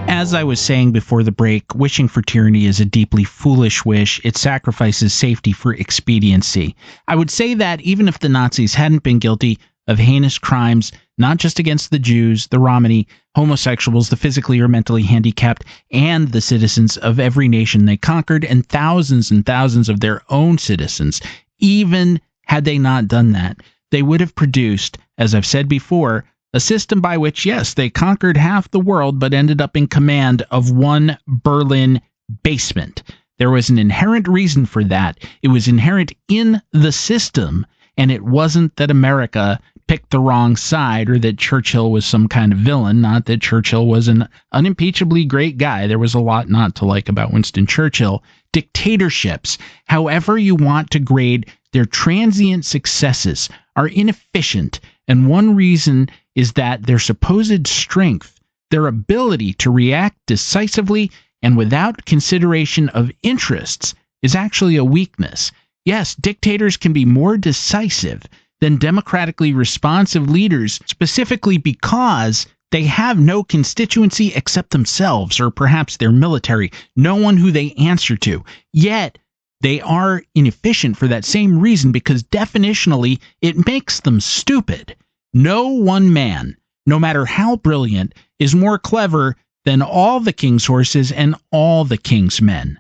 As I was saying before the break, wishing for tyranny is a deeply foolish wish. It sacrifices safety for expediency. I would say that even if the Nazis hadn't been guilty of heinous crimes, not just against the Jews, the Romani, homosexuals, the physically or mentally handicapped, and the citizens of every nation they conquered, and thousands of their own citizens, even had they not done that, they would have produced, as I've said before, a system by which, yes, they conquered half the world, but ended up in command of one Berlin basement. There was an inherent reason for that. It was inherent in the system, and it wasn't that America picked the wrong side or that Churchill was some kind of villain, not that Churchill was an unimpeachably great guy. There was a lot not to like about Winston Churchill. Dictatorships, however you want to grade their transient successes, are inefficient, and one reason is that their supposed strength, their ability to react decisively and without consideration of interests, is actually a weakness. Yes, dictators can be more decisive than democratically responsive leaders, specifically because they have no constituency except themselves, or perhaps their military, no one who they answer to. Yet, they are inefficient for that same reason, because definitionally, it makes them stupid. No one man, no matter how brilliant, is more clever than all the king's horses and all the king's men.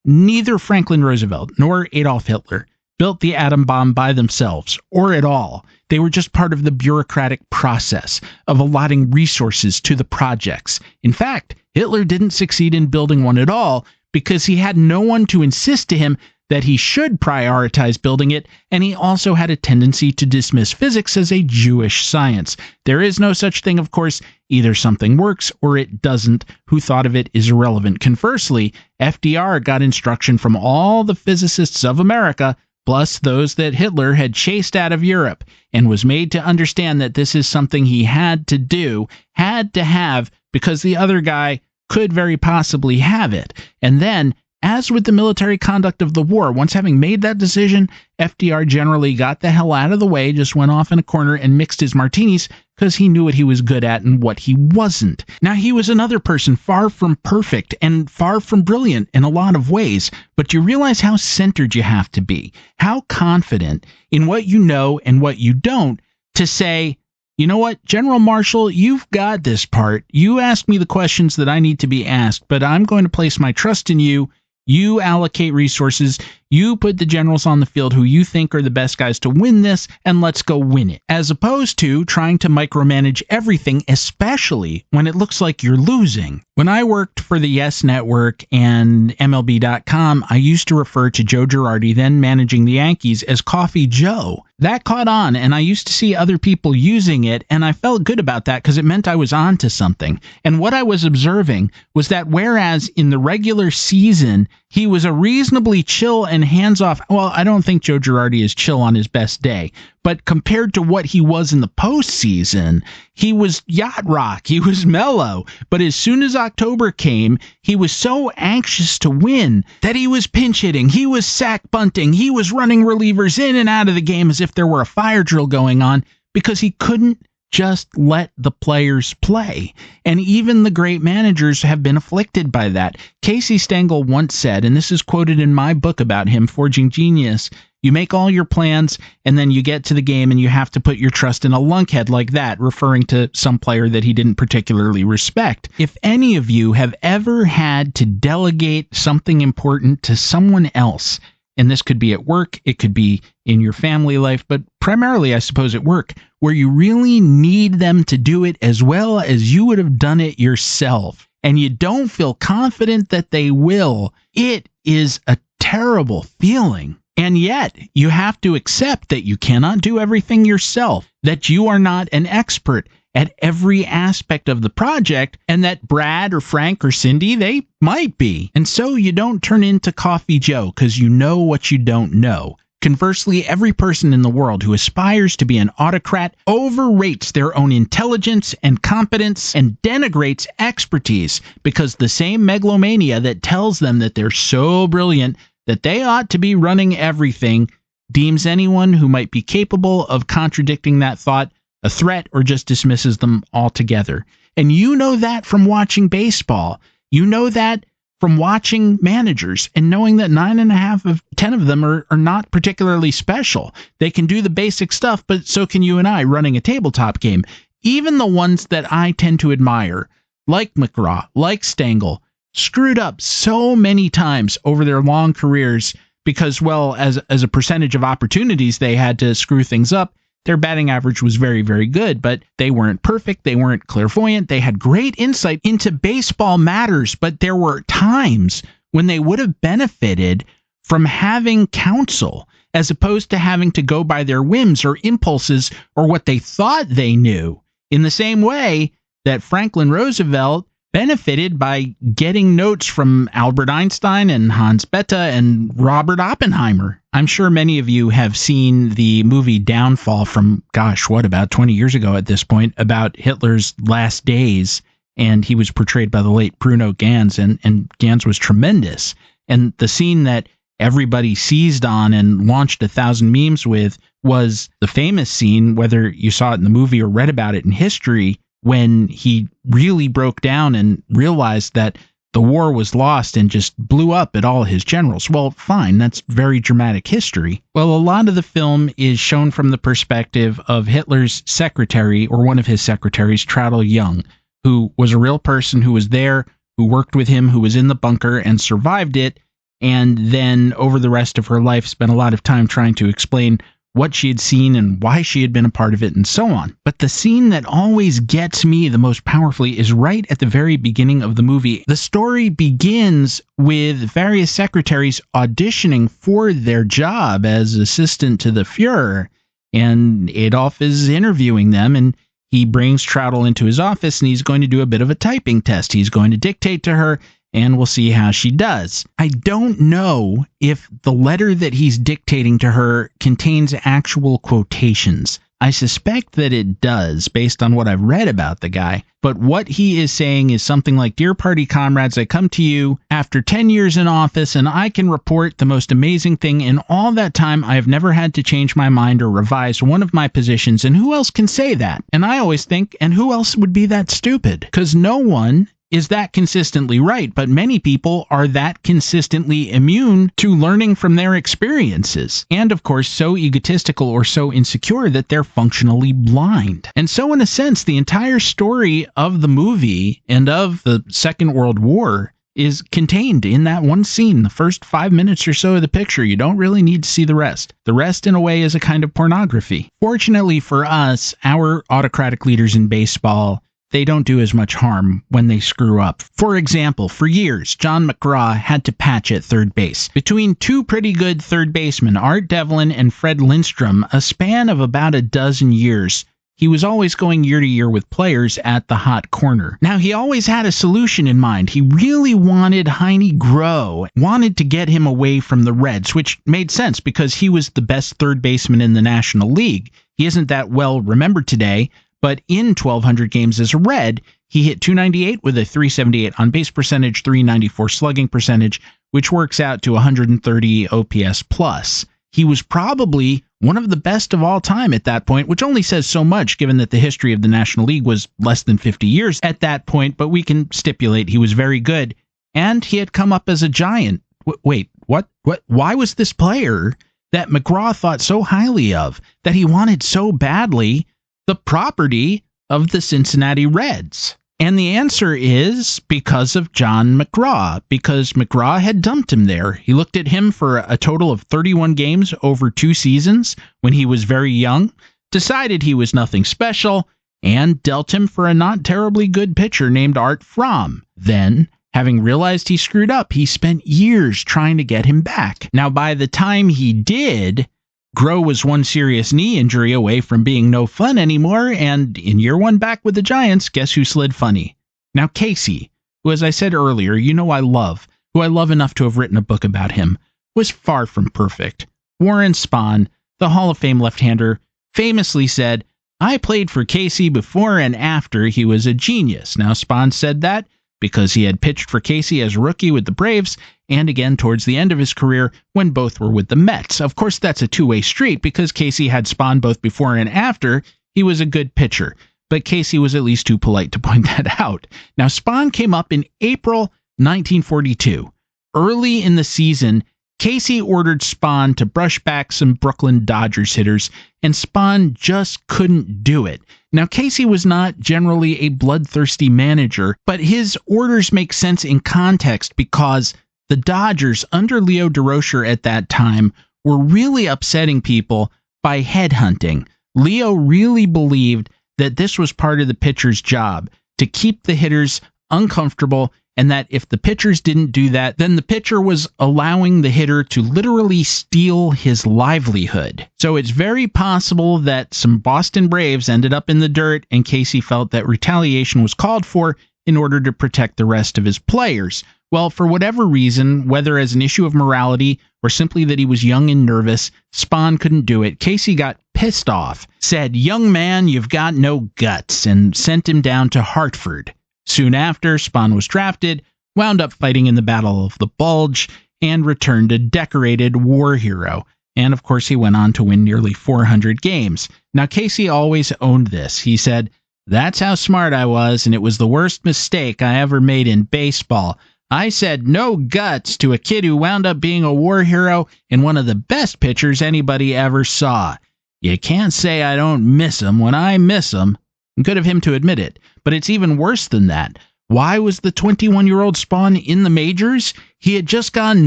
Neither Franklin Roosevelt nor Adolf Hitler built the atom bomb by themselves, or at all. They were just part of the bureaucratic process of allotting resources to the projects. In fact, Hitler didn't succeed in building one at all because he had no one to insist to him that he should prioritize building it, and he also had a tendency to dismiss physics as a Jewish science. There is no such thing, of course. Either something works or it doesn't. Who thought of it is irrelevant. Conversely, FDR got instruction from all the physicists of America, plus those that Hitler had chased out of Europe, and was made to understand that this is something he had to do, had to have, because the other guy could very possibly have it. And then, as with the military conduct of the war, once having made that decision, FDR generally got the hell out of the way, just went off in a corner and mixed his martinis, because he knew what he was good at and what he wasn't. Now, he was another person far from perfect and far from brilliant in a lot of ways, but you realize how centered you have to be, how confident in what you know and what you don't, to say, you know what, General Marshall, you've got this part. You ask me the questions that I need to be asked, but I'm going to place my trust in you. You allocate resources, you put the generals on the field who you think are the best guys to win this, and let's go win it. As opposed to trying to micromanage everything, especially when it looks like you're losing. When I worked for the Yes Network and MLB.com, I used to refer to Joe Girardi, then managing the Yankees, as Coffee Joe. That caught on, and I used to see other people using it, and I felt good about that because it meant I was on to something. And what I was observing was that whereas in the regular season, he was a reasonably chill and hands-off. Well, I don't think Joe Girardi is chill on his best day, but compared to what he was in the postseason, he was yacht rock. He was mellow. But as soon as October came, he was so anxious to win that he was pinch hitting. He was sack bunting. He was running relievers in and out of the game as if there were a fire drill going on, because he couldn't just let the players play. And even the great managers have been afflicted by that. Casey Stengel once said, and this is quoted in my book about him, Forging Genius, you make all your plans, and then you get to the game and you have to put your trust in a lunkhead like that, referring to some player that he didn't particularly respect. If any of you have ever had to delegate something important to someone else, and this could be at work, it could be in your family life, but primarily, I suppose, at work, where you really need them to do it as well as you would have done it yourself, and you don't feel confident that they will, it is a terrible feeling. And yet, you have to accept that you cannot do everything yourself, that you are not an expert at every aspect of the project, and that Brad or Frank or Cindy, they might be. And so you don't turn into Coffee Joe because you know what you don't know. Conversely, every person in the world who aspires to be an autocrat overrates their own intelligence and competence and denigrates expertise, because the same megalomania that tells them that they're so brilliant that they ought to be running everything deems anyone who might be capable of contradicting that thought a threat or just dismisses them altogether. And you know that from watching baseball. You know that from watching managers and knowing that 9.5 of 10 of them are not particularly special. They can do the basic stuff, but so can you and I running a tabletop game. Even the ones that I tend to admire, like McGraw, like Stengel, screwed up so many times over their long careers because, well, as a percentage of opportunities they had to screw things up, their batting average was very, very good, but they weren't perfect. They weren't clairvoyant. They had great insight into baseball matters, but there were times when they would have benefited from having counsel as opposed to having to go by their whims or impulses or what they thought they knew. In the same way that Franklin Roosevelt benefited by getting notes from Albert Einstein and Hans Bethe and Robert Oppenheimer. I'm sure many of you have seen the movie Downfall from, about 20 years ago at this point, about Hitler's last days, and he was portrayed by the late Bruno Ganz, and Ganz was tremendous. And the scene that everybody seized on and launched 1,000 memes with was the famous scene, whether you saw it in the movie or read about it in history, when he really broke down and realized that the war was lost and just blew up at all his generals. Well, fine, that's very dramatic history. Well, a lot of the film is shown from the perspective of Hitler's secretary, or one of his secretaries, Traudl Young, who was a real person who was there, who worked with him, who was in the bunker and survived it, and then over the rest of her life spent a lot of time trying to explain what she had seen and why she had been a part of it and so on. But the scene that always gets me the most powerfully is right at the very beginning of the movie. The story begins with various secretaries auditioning for their job as assistant to the Fuhrer, and Adolf is interviewing them, and he brings Traudl into his office, and he's going to do a bit of a typing test. He's going to dictate to her, and we'll see how she does. I don't know if the letter that he's dictating to her contains actual quotations. I suspect that it does, based on what I've read about the guy. But what he is saying is something like, "Dear party comrades, I come to you after 10 years in office, and I can report the most amazing thing. In all that time, I have never had to change my mind or revise one of my positions. And who else can say that?" And I always think, and who else would be that stupid? Because no one is that consistently right, but many people are that consistently immune to learning from their experiences, and of course so egotistical or so insecure that they're functionally blind. And so in a sense, the entire story of the movie and of the Second World War is contained in that one scene, the first 5 minutes or so of the picture. You don't really need to see the rest. The rest, in a way, is a kind of pornography. Fortunately for us, our autocratic leaders in baseball, they don't do as much harm when they screw up. For example, for years, John McGraw had to patch at third base. Between two pretty good third basemen, Art Devlin and Fred Lindstrom, a span of about a dozen years, he was always going year to year with players at the hot corner. Now, he always had a solution in mind. He really wanted Heine Groh, wanted to get him away from the Reds, which made sense because he was the best third baseman in the National League. He isn't that well remembered today, but in 1,200 games as a Red, he hit .298 with a .378 on-base percentage, .394 slugging percentage, which works out to 130 OPS plus. He was probably one of the best of all time at that point, which only says so much given that the history of the National League was less than 50 years at that point, but we can stipulate he was very good, and he had come up as a giant. Wait, what? Why was this player that McGraw thought so highly of, that he wanted so badly, the property of the Cincinnati Reds? And the answer is because of John McGraw, because McGraw had dumped him there. He looked at him for a total of 31 games over 2 seasons when he was very young, decided he was nothing special, and dealt him for a not terribly good pitcher named Art Fromm. Then, having realized he screwed up, he spent years trying to get him back. Now, by the time he did, Groh was one serious knee injury away from being no fun anymore, and in year 1 back with the Giants, guess who slid funny? Now Casey, who, as I said earlier, who I love enough to have written a book about him, was far from perfect. Warren Spahn, the Hall of Fame left-hander, famously said, "I played for Casey before and after he was a genius." Now Spahn said that because he had pitched for Casey as a rookie with the Braves, and again towards the end of his career when both were with the Mets. Of course, that's a two-way street because Casey had Spahn both before and after he was a good pitcher, but Casey was at least too polite to point that out. Now, Spahn came up in April 1942. Early in the season, Casey ordered Spahn to brush back some Brooklyn Dodgers hitters, and Spahn just couldn't do it. Now, Casey was not generally a bloodthirsty manager, but his orders make sense in context because the Dodgers, under Leo DeRocher at that time, were really upsetting people by headhunting. Leo really believed that this was part of the pitcher's job, to keep the hitters uncomfortable, and that if the pitchers didn't do that, then the pitcher was allowing the hitter to literally steal his livelihood. So it's very possible that some Boston Braves ended up in the dirt, and Casey felt that retaliation was called for in order to protect the rest of his players. Well, for whatever reason, whether as an issue of morality or simply that he was young and nervous, Spahn couldn't do it. Casey got pissed off, said, "Young man, you've got no guts," and sent him down to Hartford. Soon after, Spahn was drafted, wound up fighting in the Battle of the Bulge, and returned a decorated war hero. And of course, he went on to win nearly 400 games. Now, Casey always owned this. He said, "That's how smart I was, and it was the worst mistake I ever made in baseball. I said no guts to a kid who wound up being a war hero and one of the best pitchers anybody ever saw. You can't say I don't miss him when I miss him." Good of him to admit it, but it's even worse than that. Why was the 21-year-old Spahn in the majors? He had just gone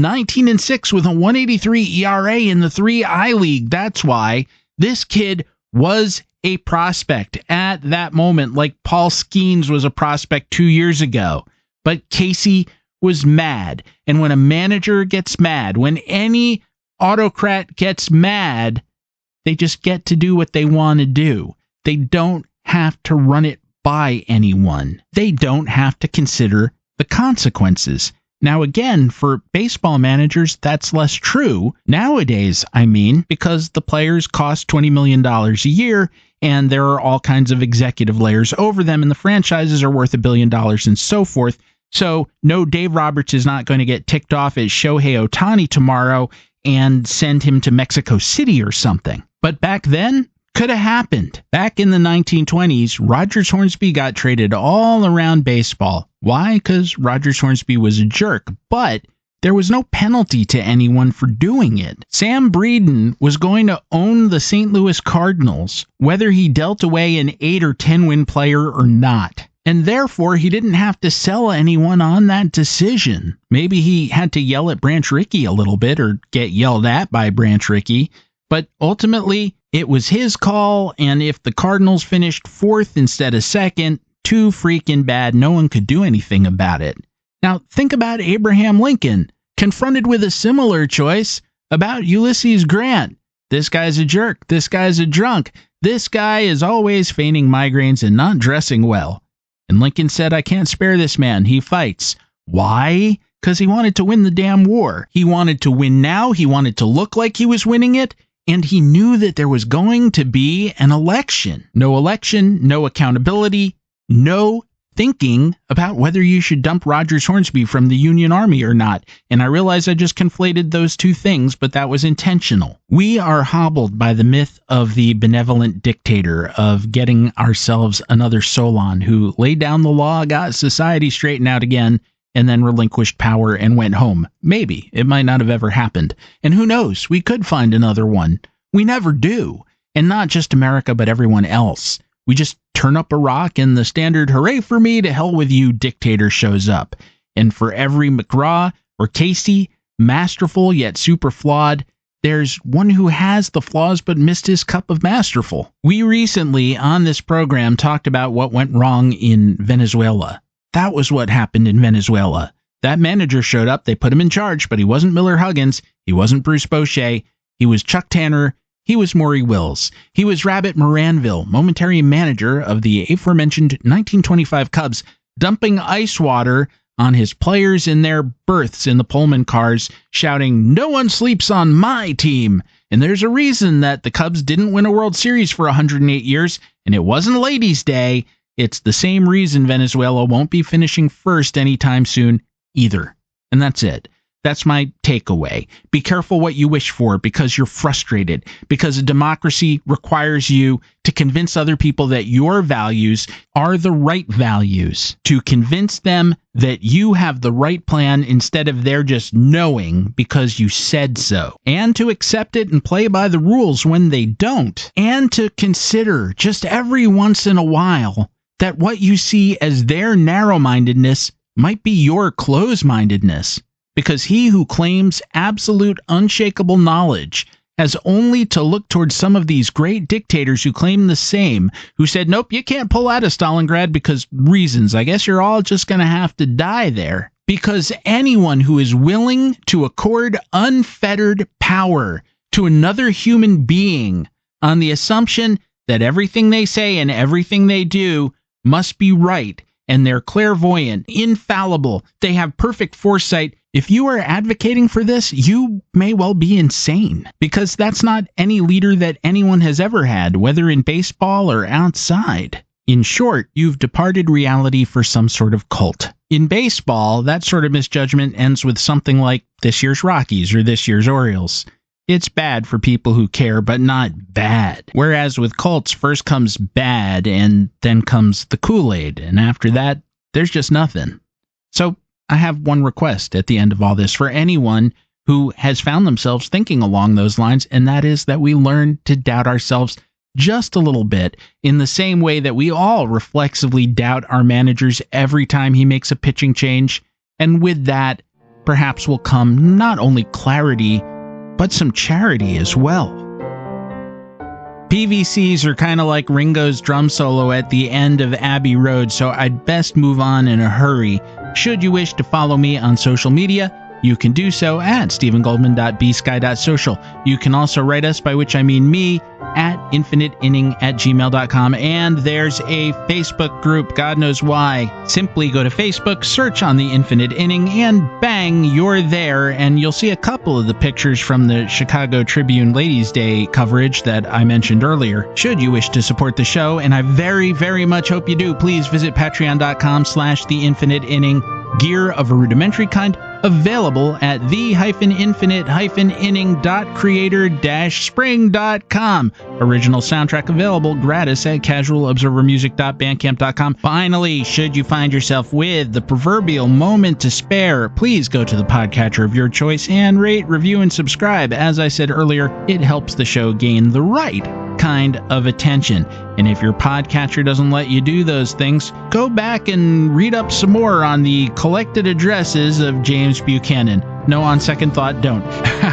19-6 with a 1.83 ERA in the 3I League. That's why. This kid was a prospect at that moment, like Paul Skeens was a prospect 2 years ago. But Casey was mad. And when a manager gets mad, when any autocrat gets mad, they just get to do what they want to do. They don't have to run it by anyone. They don't have to consider the consequences. Now again, for baseball managers, that's less true. Nowadays, I mean, because the players cost $20 million a year, and there are all kinds of executive layers over them, and the franchises are worth $1 billion and so forth. So, no, Dave Roberts is not going to get ticked off at Shohei Ohtani tomorrow and send him to Mexico City or something. But back then, could have happened. Back in the 1920s, Rogers Hornsby got traded all around baseball. Why? Because Rogers Hornsby was a jerk, but there was no penalty to anyone for doing it. Sam Breeden was going to own the St. Louis Cardinals, whether he dealt away an 8 or 10 win player or not. And therefore, he didn't have to sell anyone on that decision. Maybe he had to yell at Branch Rickey a little bit or get yelled at by Branch Rickey, but ultimately, it was his call, and if the Cardinals finished 4th instead of 2nd, too freaking bad, no one could do anything about it. Now, think about Abraham Lincoln, confronted with a similar choice about Ulysses Grant. This guy's a jerk, this guy's a drunk, this guy is always feigning migraines and not dressing well. And Lincoln said, "I can't spare this man, he fights." Why? Because he wanted to win the damn war. He wanted to win now, he wanted to look like he was winning it, and he knew that there was going to be an election. No election, no accountability, no thinking about whether you should dump Rogers Hornsby from the Union Army or not. And I realize I just conflated those two things, but that was intentional. We are hobbled by the myth of the benevolent dictator, of getting ourselves another Solon who laid down the law, got society straightened out again, and then relinquished power and went home. Maybe. It might not have ever happened. And who knows? We could find another one. We never do. And not just America, but everyone else. We just turn up a rock and the standard "hooray for me, to hell with you" dictator shows up. And for every McGraw or Casey, masterful yet super flawed, there's one who has the flaws but missed his cup of masterful. We recently on this program talked about what went wrong in Venezuela. That was what happened in Venezuela. That manager showed up, they put him in charge, but he wasn't Miller Huggins, he wasn't Bruce Bochet, he was Chuck Tanner, he was Maury Wills. He was Rabbit Moranville, momentary manager of the aforementioned 1925 Cubs, dumping ice water on his players in their berths in the Pullman cars, shouting, "No one sleeps on my team." And there's a reason that the Cubs didn't win a World Series for 108 years, and it wasn't Ladies' Day. It's the same reason Venezuela won't be finishing first anytime soon either. And that's it. That's my takeaway. Be careful what you wish for, because you're frustrated, because a democracy requires you to convince other people that your values are the right values, to convince them that you have the right plan instead of their just knowing because you said so, and to accept it and play by the rules when they don't, and to consider just every once in a while that what you see as their narrow-mindedness might be your close-mindedness. Because he who claims absolute unshakable knowledge has only to look towards some of these great dictators who claim the same, who said, "Nope, you can't pull out of Stalingrad because reasons. I guess you're all just going to have to die there." Because anyone who is willing to accord unfettered power to another human being on the assumption that everything they say and everything they do must be right, and they're clairvoyant, infallible, they have perfect foresight, if you are advocating for this, you may well be insane, because that's not any leader that anyone has ever had, whether in baseball or outside. In short, you've departed reality for some sort of cult. In baseball, that sort of misjudgment ends with something like this year's Rockies or this year's Orioles. It's bad for people who care, but not bad. Whereas with cults, first comes bad, and then comes the Kool-Aid, and after that, there's just nothing. So I have one request at the end of all this for anyone who has found themselves thinking along those lines, and that is that we learn to doubt ourselves just a little bit, in the same way that we all reflexively doubt our managers every time he makes a pitching change. And with that, perhaps will come not only clarity, but some charity as well. PVCs are kind of like Ringo's drum solo at the end of Abbey Road, so I'd best move on in a hurry. Should you wish to follow me on social media, you can do so at stephengoldman.bsky.social. You can also write us, by which I mean me, at infiniteinning@gmail.com. And there's a Facebook group, God knows why. Simply go to Facebook, search on the Infinite Inning, and bang, you're there. And you'll see a couple of the pictures from the Chicago Tribune Ladies' Day coverage that I mentioned earlier. Should you wish to support the show, and I very, very much hope you do, please visit patreon.com/theinfiniteinning. Gear of a rudimentary kind available at the-infinite-inning.creator-spring.com. Original soundtrack available gratis at casualobservermusic.bandcamp.com. Finally, should you find yourself with the proverbial moment to spare, please go to the podcatcher of your choice and rate, review, and subscribe. As I said earlier, it helps the show gain the right kind of attention. And if your podcatcher doesn't let you do those things, go back and read up some more on the collected addresses of James Buchanan. No, on second thought, don't.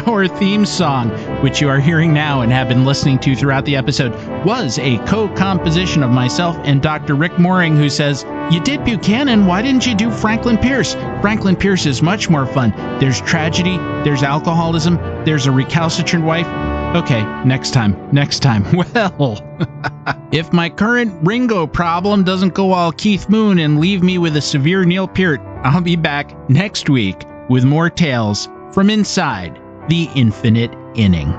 Our theme song, which you are hearing now and have been listening to throughout the episode, was a co-composition of myself and Dr. Rick Mooring, who says, "You did Buchanan, why didn't you do Franklin Pierce? Franklin Pierce is much more fun. There's tragedy, there's alcoholism, there's a recalcitrant wife." Okay, next time. Well, if my current Ringo problem doesn't go all Keith Moon and leave me with a severe Neil Peart, I'll be back next week with more tales from inside the Infinite Inning.